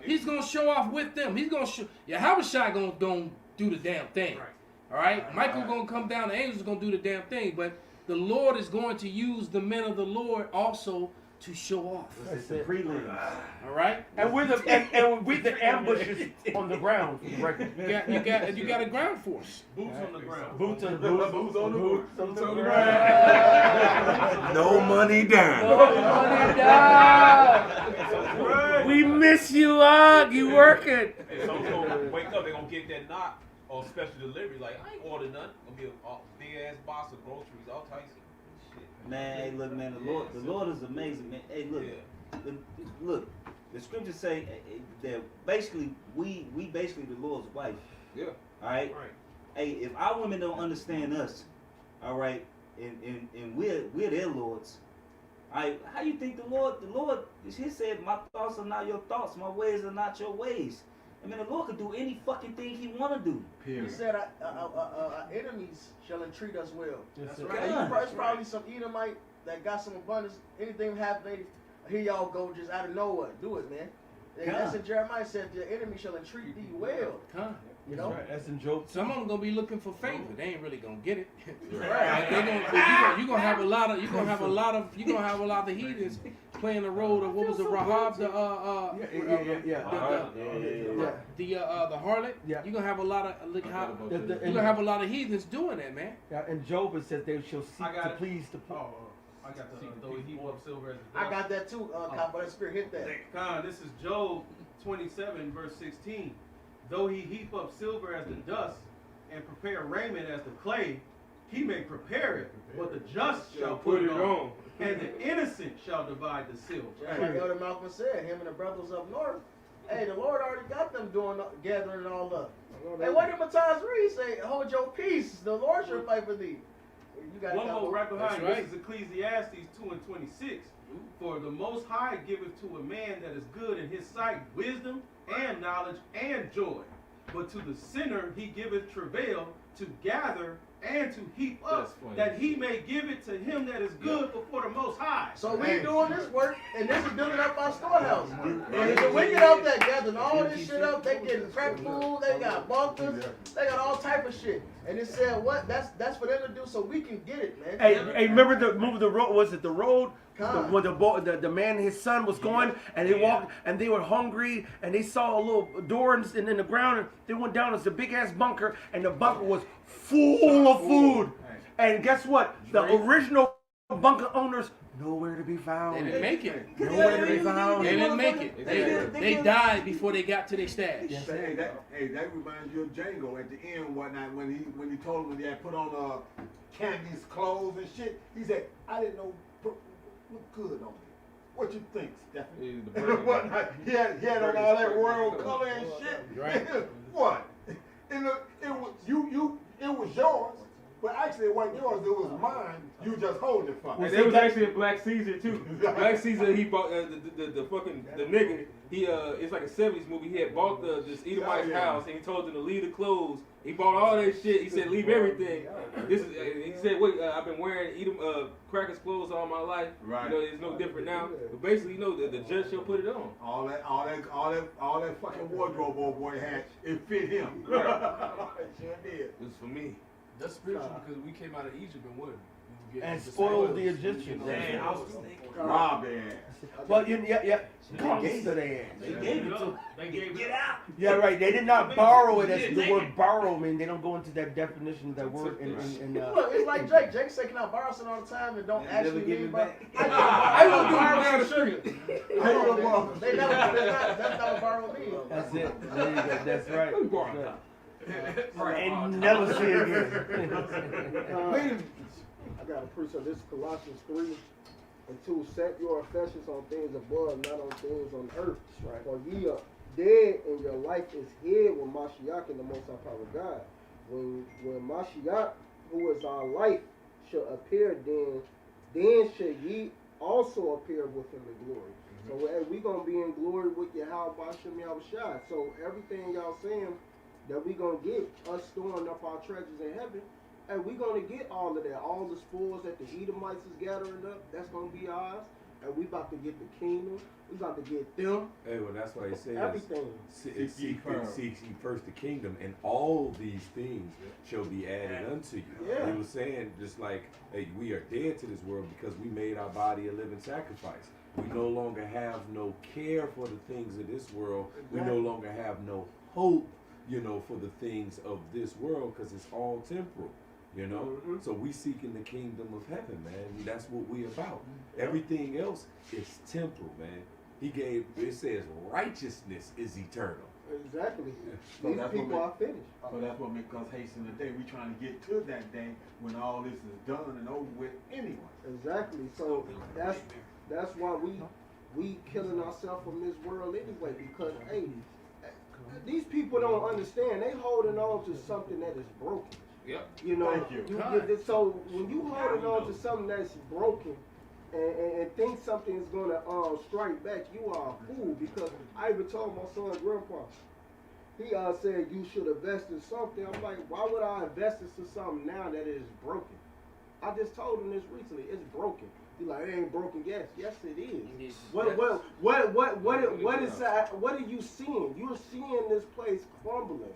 He's gonna show off with them. He's gonna show, Yahushua gonna do the damn thing. All right, Michael gonna come down, the angels gonna do the damn thing, but the Lord is going to use the men of the Lord also to show off. That's it. Prelims. All right, and we're the ambushes on the ground. You got a ground force. Boots on the ground. Boots on the ground. No money down. We miss you, Og. You working? Hey, some gonna wake up, they gonna get that knock on special delivery. Like, I ain't ordered nothing. Gonna be a big ass box of groceries, all types of shit. Man, hey, look, man, the Lord is amazing, man. Hey, look, look. The scriptures say that basically we basically the Lord's wife. Yeah. All right. Hey, if our women don't understand us, all right, and we're their lords. All right, how you think the Lord? He said, "My thoughts are not your thoughts. My ways are not your ways." I mean, the Lord could do any fucking thing He wanna do. He said, our enemies shall entreat us well. That's right. There's probably some Edomite that got some abundance. Anything happen, here y'all go just out of nowhere. Do it, man. That's in Jeremiah said, your enemy shall entreat thee well. You know? Right. That's in Job. Some of them gonna be looking for favor. They ain't really gonna get it. Right. You gonna have a lot of heathens playing the role of what was it, Rahab, the harlot. Yeah. You gonna have a lot of heathens doing that, man. Yeah, and Job it says they shall seek to please the poor. I got the though he heap up silver as I got that too, but that spirit hit that. God, this is Job 27, verse 16. Though he heap up silver as the dust and prepare raiment as the clay, he may prepare it, but the just shall put it on, and the innocent shall divide the silver. Just like Elder Malcolm said, him and the brothers up north, hey, the Lord already got them gathering it all up. Hey, what did Matthias Reed say? Hold your peace, the Lord shall fight for thee. One more right behind. This is Ecclesiastes 2:26. For the Most High giveth to a man that is good in his sight wisdom and knowledge and joy. But to the sinner he giveth travail to gather and to heap up, that he may give it to him that is good before the Most High. So we doing this work, and this is building up our storehouse. And we get out there gathering all this shit up. They getting prep food, they got bunkers, they got all type of shit. And it said what? That's for them to do, so we can get it, man. Hey, remember the movie The Road? Was it The Road? When the man and his son was going, and they walked, and they were hungry, and they saw a little door in the ground, and they went down. It's a big ass bunker, and the bunker was full of food. And guess what? The original bunker owners nowhere to be found. They didn't make it. Nowhere to be found. They didn't make it. They died before they got to their stash. Yes. Hey, that reminds you of Django at the end one night when he told him when he had put on Candy's clothes and shit. He said, "I didn't know look good on me. What you think, Stephanie?" What night he had on all that royal color and shit. Right. What? It was yours. But actually, it wasn't yours, it was mine. You just holding it for me. And there was actually a Black Caesar too. Black Caesar, he bought the nigga. He it's like a '70s movie. He had bought this Edomite's house, and he told them to leave the clothes. He bought all that shit. He said, leave everything. He said, wait, I've been wearing Crackers clothes all my life. Right. You know, it's no different now. But basically, you know, the judge shall put it on. All that fucking wardrobe old boy had, it fit him. Right. It sure did. It was for me. That's spiritual because we came out of Egypt and what? And spoiled the Egyptians. Man, I was thinking. Rob their ass. Well, yeah. God gave it their ass. They gave it to Get out. Yeah, right. They did not borrow it. As the word borrow, I mean, they don't go into that definition of that word. Look, it's like Jake. Jake say, can I borrow something all the time and don't actually give it back? I don't borrow some sugar. They never, that's not what borrow means. That's it. There you go. That's right. Right. And never see it again. I got a precept. This is Colossians 3:2. Set your affections on things above, not on things on earth. Right. For ye are dead, and your life is hid with Mashiach in the Most High power of God. When Mashiach, who is our life, shall appear, then shall ye also appear with him in glory. So we gonna be in glory with Yahweh Bashem Yahushua. So everything y'all saying that we gonna get, us storing up our treasures in heaven, and we gonna get all of that, all the spoils that the Edomites is gathering up, that's gonna be ours, and we about to get the kingdom, we about to get them. Hey, well, that's why he says, everything. Seek ye first the kingdom, and all these things shall be added unto you. Yeah. He was saying, just like, hey, we are dead to this world because we made our body a living sacrifice. We no longer have no care for the things of this world. We no longer have no hope, you know, for the things of this world because it's all temporal. You know, so we seeking the kingdom of heaven, man. And that's what we about. Everything else is temporal, man. It says righteousness is eternal. Exactly. So These people are finished. So that's what makes us hasten the day. We trying to get to that day when all this is done and over with anyway. Exactly. So that's why we killing ourselves from this world anyway, because hey, these people don't understand. They holding on to something that is broken. Yep. You know, Thank you. So when you holding on to something that's broken and think something is gonna strike back, you are a fool. Because I even told my son, Grandpa, he said you should invest in something. I'm like, why would I invest into something now that is broken? I just told him this recently. It's broken. He's like, it ain't broken. Yes, it is. What are you seeing? You're seeing this place crumbling.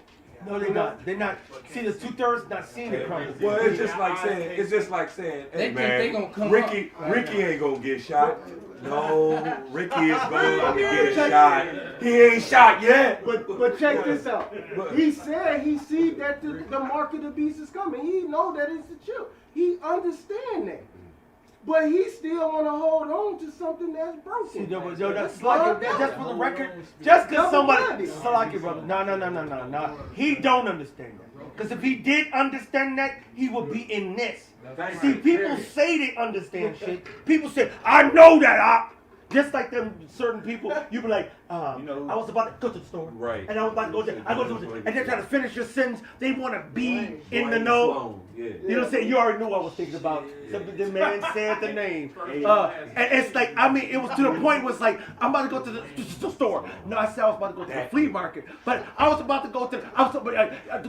No, they're not. They're not. See, the 2/3 not seeing it crumble. Well, it's just like saying, hey man, Ricky ain't gonna get shot. No, Ricky is going to get shot. He ain't shot yet. But check this out. He said he see that the mark of the beast is coming. He know that it's a chip. He understand that. But he still want to hold on to something that's broken. See, that's like just for the record. Just because somebody, Salaki brother, no. He don't understand that. Because if he did understand that, he would be in this. See, people say they understand shit. People say, I know that. Just like them certain people, you be like, I was about to go to the store, right? And I was about to go there. I go to the, and they're trying to finish your sentence. They want to be in the know. Yeah. You know what I'm saying? You already knew what I was thinking about. The man said the name. And it's like, I mean, it was to the point where it's like, I'm about to go to the store. No, I said I was about to go to the flea market. But I was about to go to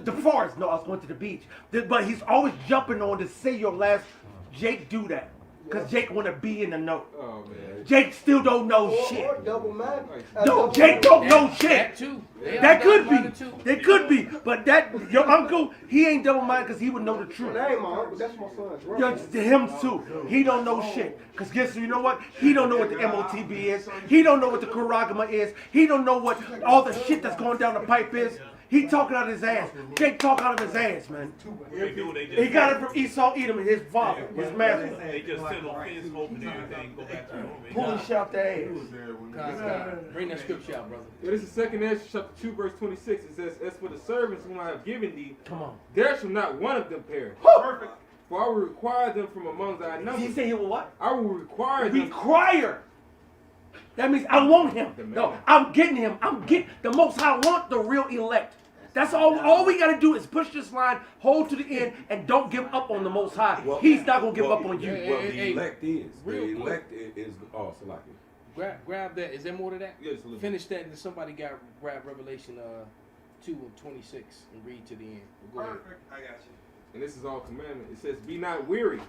the forest. No, I was going to the beach. But he's always jumping on to say your last. Jake do that. Because Jake want to be in the know. Oh, man. Jake still don't know shit. Or double mind. No, Jake don't know shit. That too. That could be. They could be. But your uncle, he ain't double minded because he would know the truth. That ain't my uncle. That's my son's brother. Him too. He don't know shit. Because guess you know what? He don't know what the MOTB is. He don't know what the Kuragama is. He don't know what all the shit that's going down the pipe is. He talking out of his ass. Jake talk out of his ass, man. He got it from Esau Edom and his father, his master. They just sit on fence, hoping everything go back to the home. Pulling shit out their ass. Bring that scripture out, brother. Yeah, this is 2 Ezra chapter 2, verse 26. It says, as for the servants whom I have given thee, come on, there shall not one of them perish. Perfect. For I will require them from among thy numbers. He say he will what? I will require them. Require. That means I want him. No, I'm getting him. I'm getting the Most High want the real elect. That's all we got to do is push this line, hold to the end, and don't give up on the Most High. He's not going to give up on you. Well, the elect is. The elect is. Oh, Salaki. Grab that. Is there more to that? Yes, finish that, and then somebody grab Revelation 2 and 26 and read to the end. Go ahead. I got you. And this is all commandment. It says, be not weary,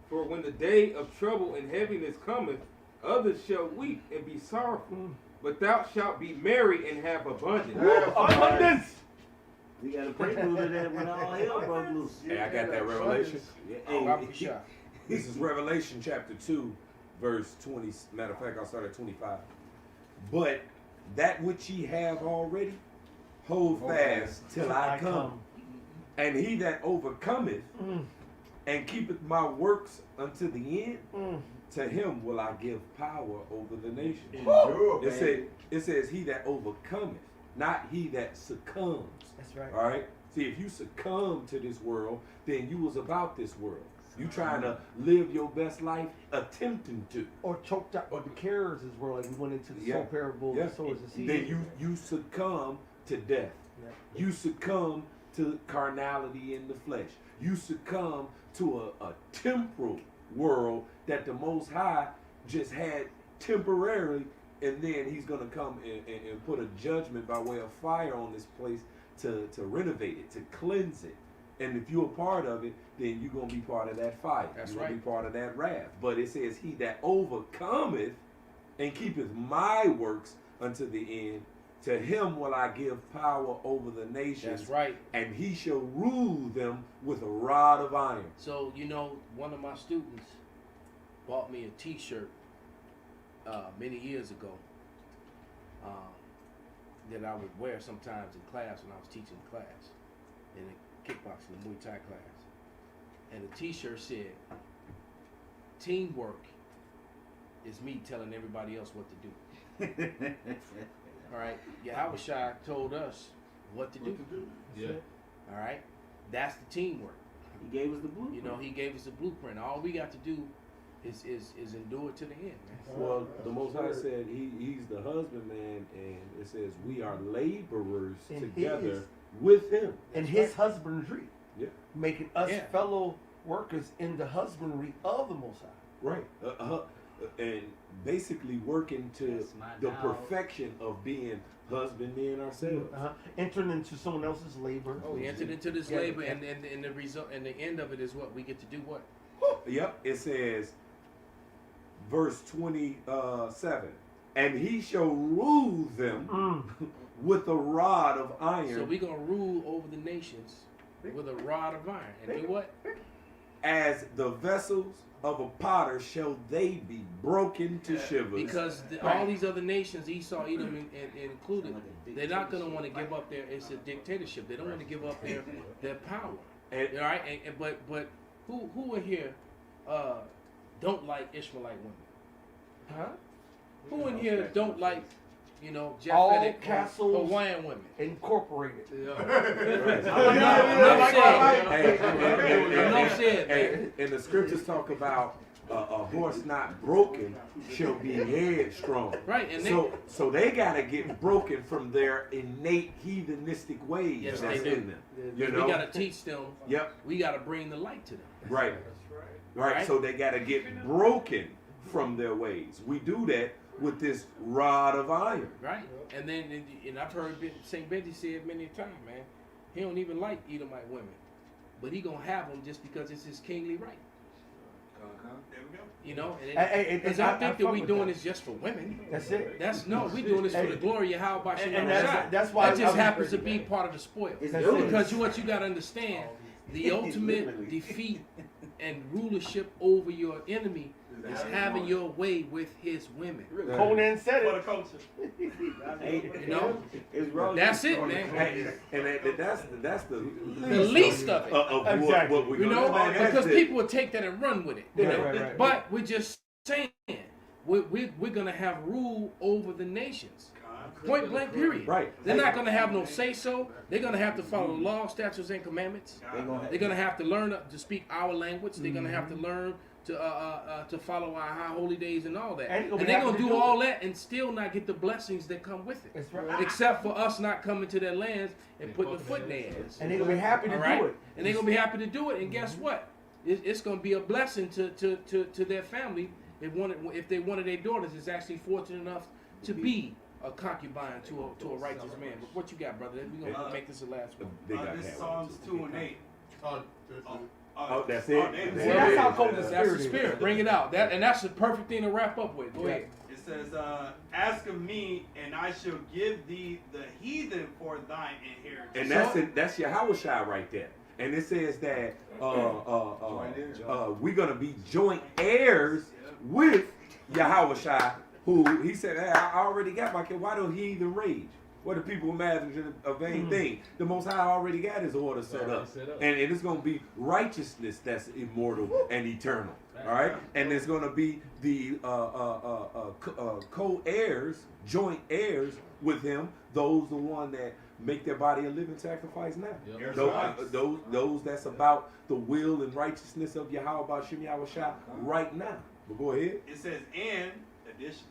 for when the day of trouble and heaviness cometh, others shall weep and be sorrowful. But thou shalt be merry and have abundance. Abundance! We got a prelude to that when all hell broke loose. Hey, I got that Revelation. Yeah, This is Revelation chapter 2, verse 20. Matter of fact, I'll start at 25. But that which ye have already, hold fast till I come. And he that overcometh and keepeth my works unto the end, to him will I give power over the nations. It says he that overcometh, not he that succumbs. That's right. All right. See, if you succumb to this world, then you was about this world. You trying to live your best life, attempting to, or choked out, or the cares as well. Like we went into the soul parable, the swords and seeds. Then you succumb to death. Yeah. You succumb to carnality in the flesh. You succumb to a temporal world that the Most High just had temporarily, and then he's going to come and put a judgment by way of fire on this place to renovate it, to cleanse it. And if you're a part of it, then you're going to be part of that fire. That's you're right. going to be part of that wrath. But it says, he that overcometh and keepeth my works unto the end, to him will I give power over the nations. That's right. And he shall rule them with a rod of iron. So, one of my students bought me a t-shirt many years ago that I would wear sometimes in class when I was teaching class, in a kickboxing, the Muay Thai class. And the t-shirt said, teamwork is me telling everybody else what to do. All right? Yahushua told us what to do. Yeah. All right? That's the teamwork. He gave us the blueprint. He gave us the blueprint. All we got to do is endure to the end, man. Well, the Most High said he's the husbandman, and it says we are laborers together with him. And his husbandry. Yeah. Making us fellow workers in the husbandry of the Most High. Right. and basically working to the perfection of being husbandmen ourselves. Entering into someone else's labor. Oh, we entered into this labor, and the result, and the end of it is what we get to do. What? Yep, it says, verse 27, and he shall rule them with a rod of iron. So we're gonna rule over the nations with a rod of iron, and do what? As the vessels of a potter shall they be broken to shivers. Because all these other nations, Esau, Edom included, they're not going to want to give up it's a dictatorship. They don't want to give up their power. All right? But who in here don't like Ishmaelite women? Huh? Who in here don't like, Japhetic Hawaiian women? Incorporated. Enough said. And the scriptures talk about a horse not broken shall be headstrong. Right, and so they gotta get broken from their innate heathenistic ways yes, that's they do. in them. We gotta teach them. Yep. We gotta bring the light to them. Right. Right. So they gotta get broken from their ways. We do that with this rod of iron. Right. And then, and I've heard St. Benji say it many times, man. He don't even like Edomite women, but he gonna have them just because it's his kingly right. There we go. Because I think that we doing this just for women. That's it. we doing this for the glory of how about and that's why that just happens to be part of the spoil. Because what you got to understand, the ultimate defeat and rulership over your enemy is having your way with his women. Conan said it. For the culture. That's it, man. And that's the least of it. Exactly. What we because people will take that and run with it. Right. But we're just saying we're gonna have rule over the nations. Point blank, period. Right. They're not gonna have no say so. They're gonna have to follow law, statutes, and commandments. They're gonna have to learn to speak our language. They're gonna have to learn to follow our high holy days and all that. And they're gonna do all that and still not get the blessings that come with it. That's right. Except for us not coming to their lands and putting a foot in their ass. And they're gonna be happy to do it. And they're gonna be happy to do it. And guess what? It's gonna be a blessing to their family if one of their daughters is actually fortunate enough to be a concubine to a righteous man. But what you got, brother? We're gonna make this the last one. This is Psalms 2:8. Oh, that's it. See, that's how cold the That's spirit the spirit. Bring it out. And that's the perfect thing to wrap up with. Go ahead. It says, "Ask of me, and I shall give thee the heathen for thine inheritance." And that's Yahushua right there. And it says that we're gonna be joint heirs with Yahushua, who he said, hey, I already got my kid. Why don't he even rage? What the people imagine a vain thing. The Most High already got his order set up. And it's going to be righteousness that's immortal and eternal. All right? And there's going to be the co-heirs, joint heirs with him, those the one that make their body a living sacrifice now. Those that's about the will and righteousness of Yahweh Bashim Yahushua right now. But go ahead. It says, and, additionally,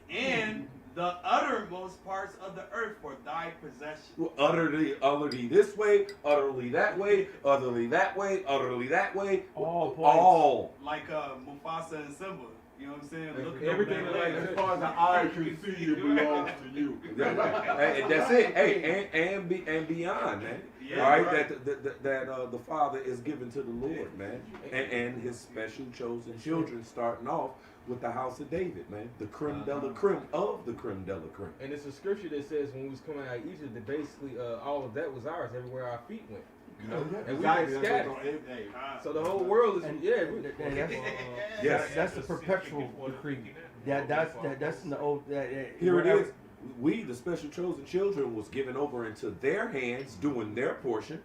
and the uttermost parts of the earth for thy possession. Well, utterly this way, utterly that way, utterly that way, utterly that way. All. Like Mufasa and Simba. You know what I'm saying? Everything as far as the eye can see, it belongs to you. That's it. Hey, and beyond, man. Yeah, all right, that the Father is given to the Lord, man, and His special chosen children, starting off with the house of David, man, the creme de la creme of the creme de la creme. And it's a scripture that says when we was coming out of Egypt, that basically all of that was ours everywhere our feet went. You know, and we were scattered. So the whole world is that's the perpetual decree. That's in the old. Here it is. We, the special chosen children, was given over into their hands, doing their portion,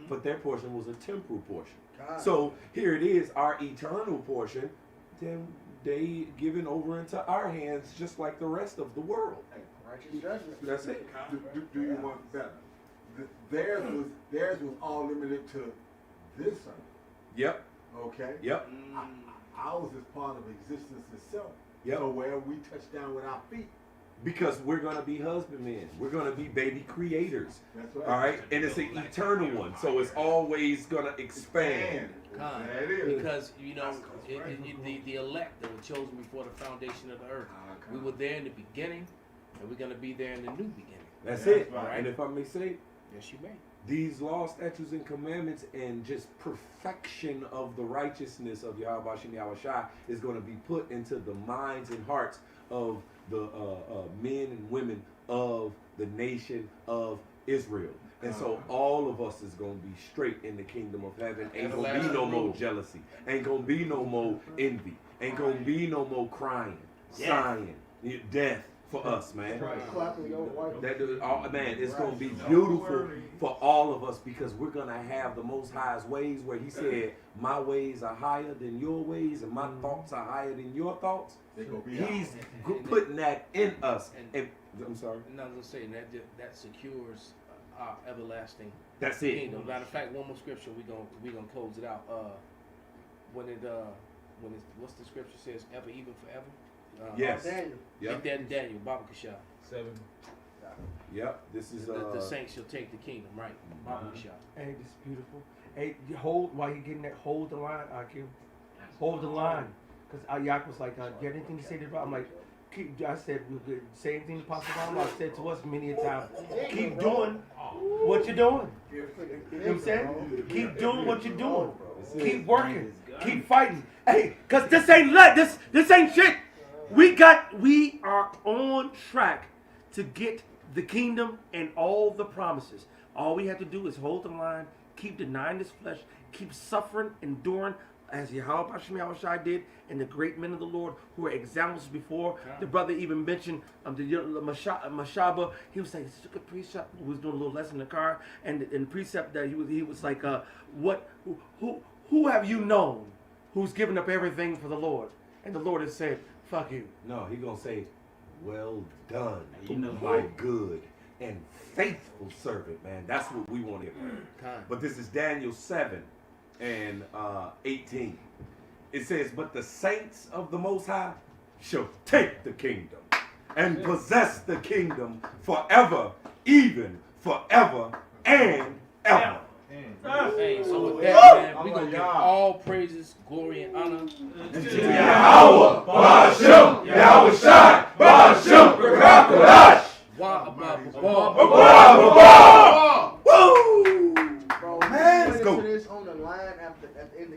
but their portion was a temporal portion. So here it is, our eternal portion. Then they given over into our hands, just like the rest of the world. Righteous judgment. That's it. Do you want better? Theirs was all limited to this earth. Yep. Okay. Yep. Ours is part of existence itself. Yep. So where we touch down with our feet, Because we're gonna be husbandmen. We're gonna be baby creators. That's right. All right, and it's an eternal one, so it's always gonna expand. Because the elect that were chosen before the foundation of the earth, we were there in the beginning, and we're gonna be there in the new beginning. That's it. Right. And if I may say, yes, you may. These laws, statutes, and commandments, and just perfection of the righteousness of Yahweh Shem Yahweh Shai is going to be put into the minds and hearts of the men and women of the nation of Israel. And so all of us is going to be straight in the kingdom of heaven. Ain't going to be no more jealousy. Ain't going to be no more envy. Ain't going to be no more crying, sighing, death. For us, man. Man, it's gonna be beautiful for all of us because we're gonna have the Most High's ways, where He said, "My ways are higher than your ways, and my thoughts are higher than your thoughts." He's putting that in us. And I'm sorry. No, I was saying that secures our everlasting. That's it. Kingdom. Matter of fact, one more scripture. We gonna close it out. What's the scripture says? Ever, even forever. Yes. Daniel. Yep. Daniel, Baba Kashah. 7. Yep. This is the saints shall take the kingdom, right? Baba Kashah. Hey, this is beautiful. Hey, you while you're getting that, hold the line, Akil. Hold the line. Because Yak was like, you have anything to say to the I'm like, I said, same thing to Pastor Obama. I said to us many a time, keep doing what you're doing. You know what I'm saying? Keep doing what you're doing. Keep working. Keep fighting. Hey, because this ain't shit. We are on track to get the kingdom and all the promises. All we have to do is hold the line, keep denying this flesh, keep suffering, enduring, as Yahweh Shem Yahweh Shai did, and the great men of the Lord who were examples before. The brother even mentioned the Mashaba. He was like, it's a good precept. We was doing a little lesson in the car, and the precept that he was like, who have you known who's given up everything for the Lord? And the Lord has said, fuck you. No, He gonna say, well done, my good and faithful servant, man. That's what we want to hear. But this is Daniel 7 and 18. It says, but the saints of the Most High shall take the kingdom and possess the kingdom forever, even forever and ever. Hey, so with that, man, we're going to give all praises, glory, and honor to Yahweh, Ba'ashem, Yahweh Shai, Ba'ashem, B'Rakadash. Woo! Man, let's go. On the line at the end of